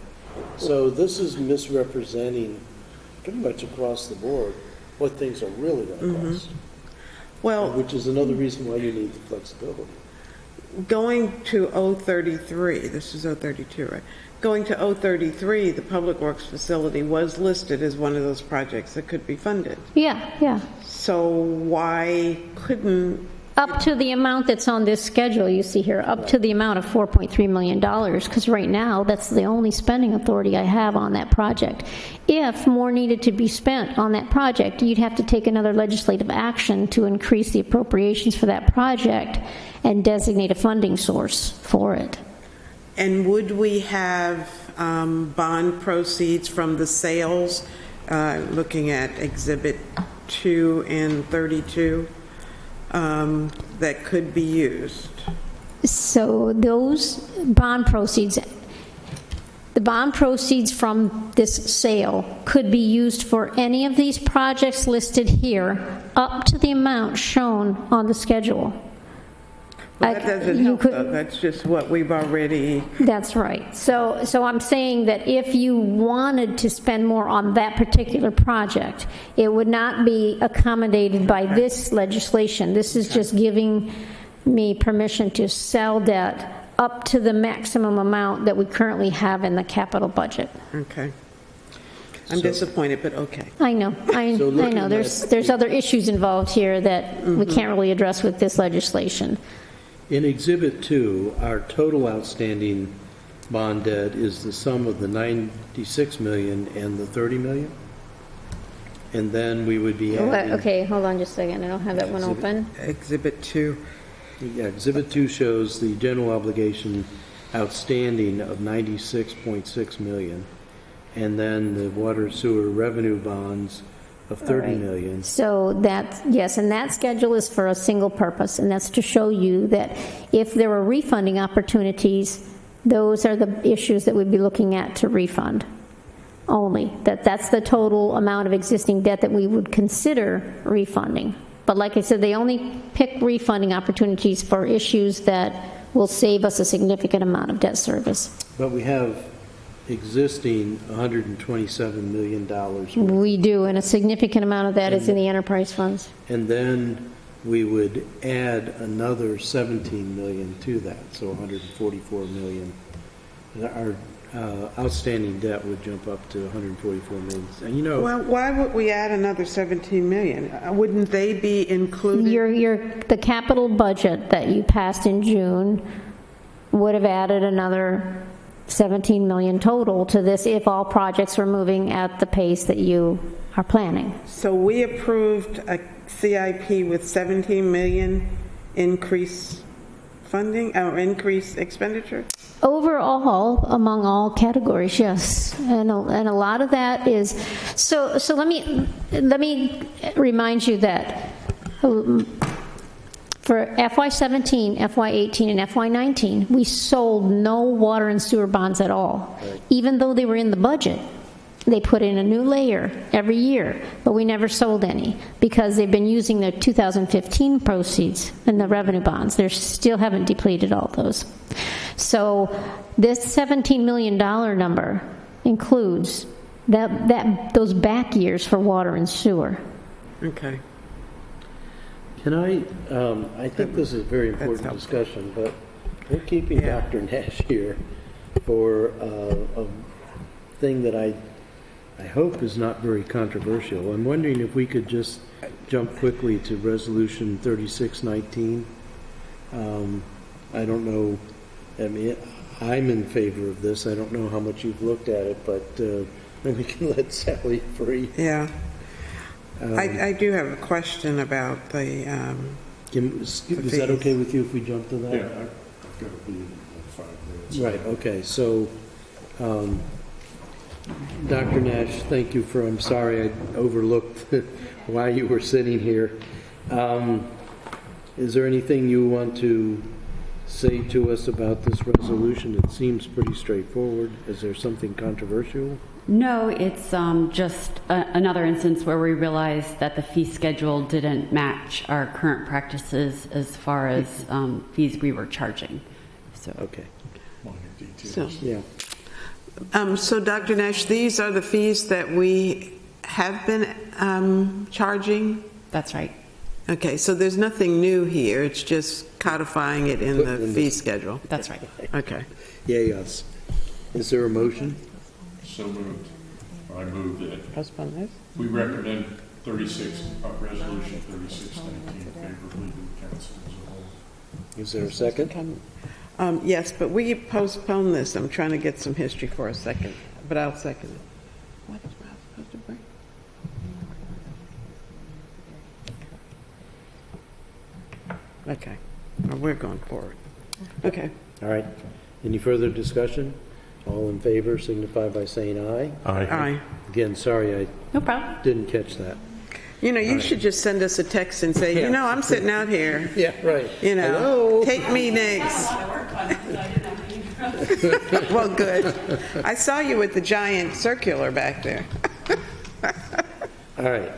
So this is misrepresenting pretty much across the board what things are really going to cost, Well, which is another reason why you need the flexibility. going to 033, this is 032, right? Going to 033, the Public Works facility was listed as one of those projects that could be funded. Yeah. So why couldn't, Up to the amount that's on this schedule, you see here, up to the amount of $4.3 million, because right now, that's the only spending authority I have on that project. If more needed to be spent on that project, you'd have to take another legislative action to increase the appropriations for that project and designate a funding source for it. and would we have bond proceeds from the sales, looking at Exhibit 2 and 32, that could be used? So those bond proceeds, the bond proceeds from this sale could be used for any of these projects listed here up to the amount shown on the schedule. Well, that doesn't You help, could- though. That's just what we've already, That's right. So I'm saying that if you wanted to spend more on that particular project, it would not be accommodated by this legislation. This is just giving me permission to sell debt up to the maximum amount that we currently have in the capital budget. okay. I'm disappointed, but okay. I know, I So looking know. at- There's other issues involved here that we can't really address with this legislation. In Exhibit 2, our total outstanding bond debt is the sum of the $96 million and the $30 million. And then we would be adding... Okay, hold on just a second. I don't have that one open. Exhibit 2. Yeah, Exhibit 2 shows the general obligation outstanding of $96.6 million, and then the water sewer revenue bonds of $30 million. So that, yes, and that schedule is for a single purpose, and that's to show you that if there were refunding opportunities, those are the issues that we'd be looking at to refund only. That's the total amount of existing debt that we would consider refunding. But like I said, they only pick refunding opportunities for issues that will save us a significant amount of debt service. But we have existing $127 million. We do, and a significant amount of that is in the enterprise funds. And then we would add another $17 million to that, so $144 million. And outstanding debt would jump up to 144 million. And you know, Well, why would we add another 17 million? Wouldn't they be included? The capital budget that you passed in June would have added another 17 million total to this if all projects were moving at the pace that you are planning. So we approved a CIP with 17 million increase funding, or increase expenditure? Overall, among all categories, yes. And a lot of that is, so let me remind you that for FY17, FY18, and FY19, we sold no water and sewer bonds at all. Even though they were in the budget, they put in a new layer every year, but we never sold any because they've been using their 2015 proceeds and the revenue bonds. They still haven't depleted all those. So this $17 million number includes those back years for water and sewer. Okay. can I think this is a very important discussion, but we're keeping Dr. Nash here for a thing that I hope is not very controversial. I'm wondering if we could just jump quickly to Resolution 3619. I don't know, I mean, I'm in favor of this. I don't know how much you've looked at it, but maybe we can let Sally free. Yeah. I do have a question about the, Is that okay with you if we jump to that? Yeah, I've got to be in 5 minutes. Right, okay, so, Dr. Nash, thank you for, I'm sorry I overlooked while you were sitting here. Is there anything you want to say to us about this resolution? It seems pretty straightforward. Is there something controversial? No, it's just another instance where we realized that the fee schedule didn't match our current practices as far as fees we were charging. So. Okay. so, Yeah. so Dr. Nash, these are the fees that we have been charging? That's right. Okay, so there's nothing new here, it's just codifying it in the fee schedule? That's right. Okay. Yeah, yes. Is there a motion? So moved. I move that Postpone this? we recommend Resolution 3619 favorably to the council as a whole. Is there a second? Yes, but we postpone this, I'm trying to get some history for a second, but I'll second it. What is Ralph supposed to bring? Okay, well, we're going forward. Okay. All right. Any further discussion? All in favor signify by saying aye. Aye. Again, sorry I No problem. didn't catch that. You know, you should just send us a text and say, you know, I'm sitting out here, Yeah, right. you know, Hello? take me next. Well, good. I saw you with the giant circular back there. All right.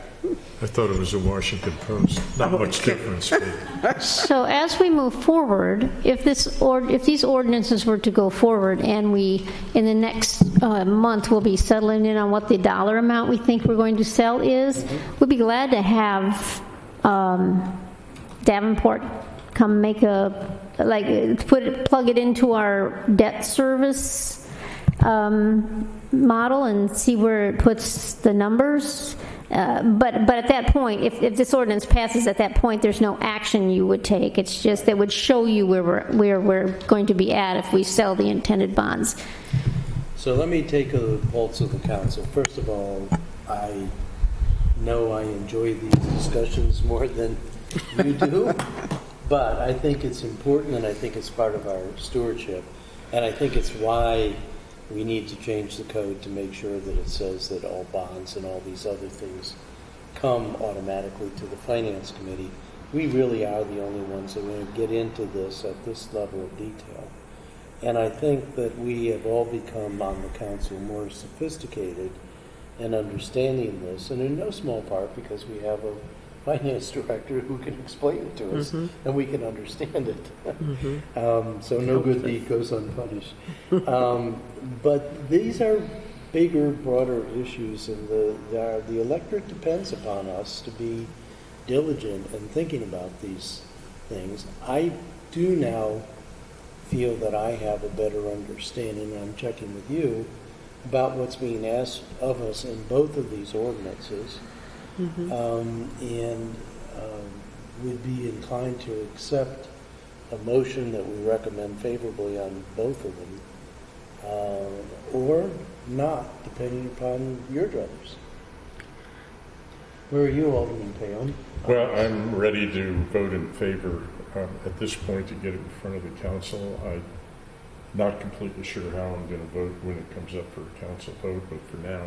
I thought it was a Washington Post. Not much difference. But So as we move forward, if these ordinances were to go forward and we, in the next month, will be settling in on what the dollar amount we think we're going to sell is, we'd be glad to have Davenport come make plug it into our debt service model and see where it puts the numbers. But at that point, if this ordinance passes, at that point, there's no action you would take. It's just that would show you where we're going to be at if we sell the intended bonds. So let me take a pulse of the council. First of all, I know I enjoy these discussions more than you do, but I think it's important and I think it's part of our stewardship. And I think it's why we need to change the code to make sure that it says that all bonds and all these other things come automatically to the Finance Committee. We really are the only ones that are going to get into this at this level of detail. And I think that we have all become on the council more sophisticated in understanding this, and in no small part because we have a finance director who can explain it to us, and we can understand it. So no good deed goes unpunished. But these are bigger, broader issues, and the electorate depends upon us to be diligent in thinking about these things. I do now feel that I have a better understanding, and I'm checking with you, about what's being asked of us in both of these ordinances, and would be inclined to accept a motion that we recommend favorably on both of them, or not, depending upon your druthers. Where are you, Alderman Payne? Well, I'm ready to vote in favor at this point to get it in front of the council. I'm not completely sure how I'm going to vote when it comes up for a council vote, but for now,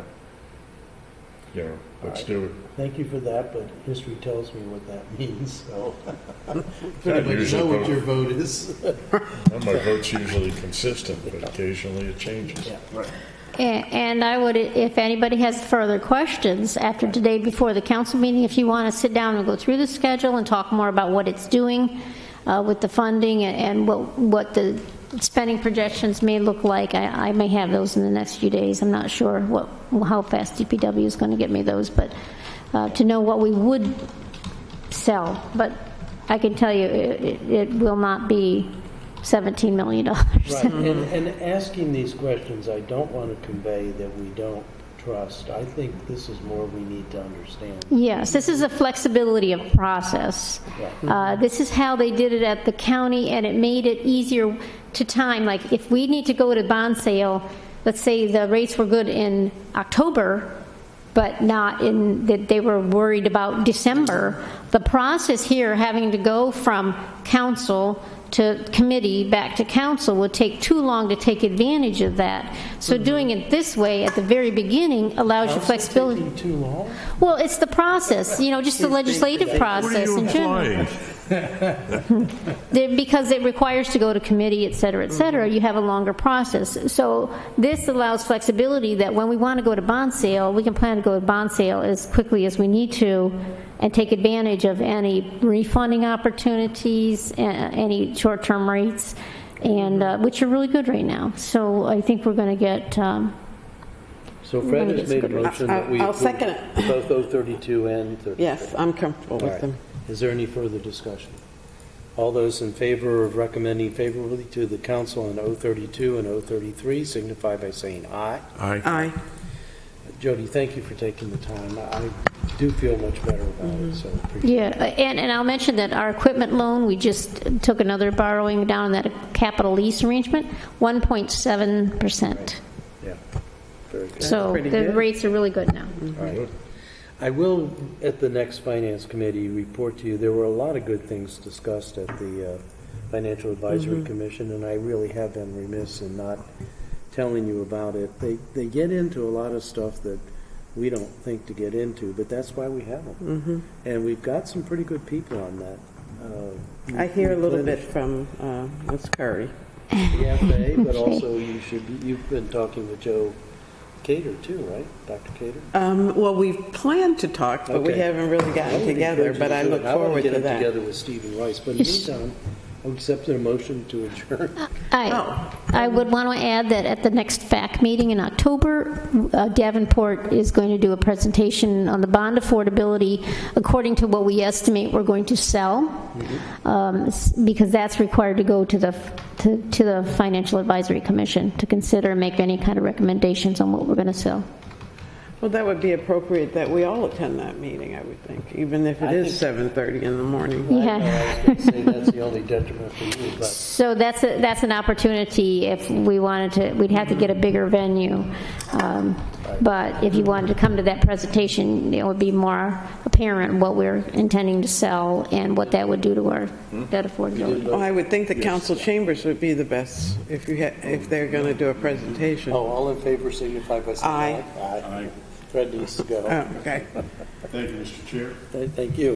let's do it. Thank you for that, but history tells me what that means, so. I Pretty much usually know what vote- your vote is. Well, my vote's usually consistent, but occasionally it changes. And I would, if anybody has further questions after today before the council meeting, if you want to sit down and go through the schedule and talk more about what it's doing with the funding and what the spending projections may look like, I may have those in the next few days. I'm not sure how fast DPW is going to get me those, but to know what we would sell. But I can tell you it will not be $17 million. Right, and asking these questions, I don't want to convey that we don't trust. I think this is more we need to understand. Yes, this is a flexibility of process. This is how they did it at the county, and it made it easier to time. Like, if we need to go to bond sale, let's say the rates were good in October, but not in, that they were worried about December. The process here, having to go from council to committee back to council, would take too long to take advantage of that. So doing it this way at the very beginning allows you flexibility. Taking too long? Well, it's the process, just the legislative process in general. Because it requires to go to committee, et cetera, you have a longer process. So this allows flexibility that when we want to go to bond sale, we can plan to go to bond sale as quickly as we need to and take advantage of any refunding opportunities, any short-term rates, and which are really good right now. So I think we're going to get... So Fred has made a motion that we I'll approve second it. both 032 and 33. Yes, I'm comfortable All with right. them. Is there any further discussion? All those in favor of recommending favorably to the council on 032 and 033 signify by saying aye. Aye. Jody, thank you for taking the time. I do feel much better about it, so appreciate Yeah, and I'll mention that our equipment loan, we just took another borrowing down in that capital lease arrangement, 1.7%. it. Yeah, very good. So pretty the good. rates are really good now. All right. I will, at the next Finance Committee, report to you, there were a lot of good things discussed at the Financial Advisory Commission, and I really have been remiss in not telling you about it. They get into a lot of stuff that we don't think to get into, but that's why we have them. And we've got some pretty good people on that. I hear a little bit from Ms. Curry. The FA, but also you've been talking with Joe Cater too, right? Dr. Cater? Well, we've planned to talk, but we Okay. haven't really gotten together, but I look forward to I want to get that. together with Stephen Rice, but in the meantime, I'll accept a motion to adjourn. I would want to add that at the next FAC meeting in October, Davenport is going to do a presentation on the bond affordability according to what we estimate we're going to sell, because that's required to go to the Financial Advisory Commission to consider and make any kind of recommendations on what we're going to sell. Well, that would be appropriate that we all attend that meeting, I would think, even if it is 7:30 in the morning. Yeah. I was going to say that's the only detriment for you, but So that's an opportunity. If we wanted to, we'd have to get a bigger venue. But if you wanted to come to that presentation, it would be more apparent what we're intending to sell and what that would do to our debt affordability. Well, I would think the council chambers would be the best if they're going to do a presentation. all in favor signify by saying Aye. aye. Fred needs to go. Oh, okay. Thank you, Mr. Chair. Thank you.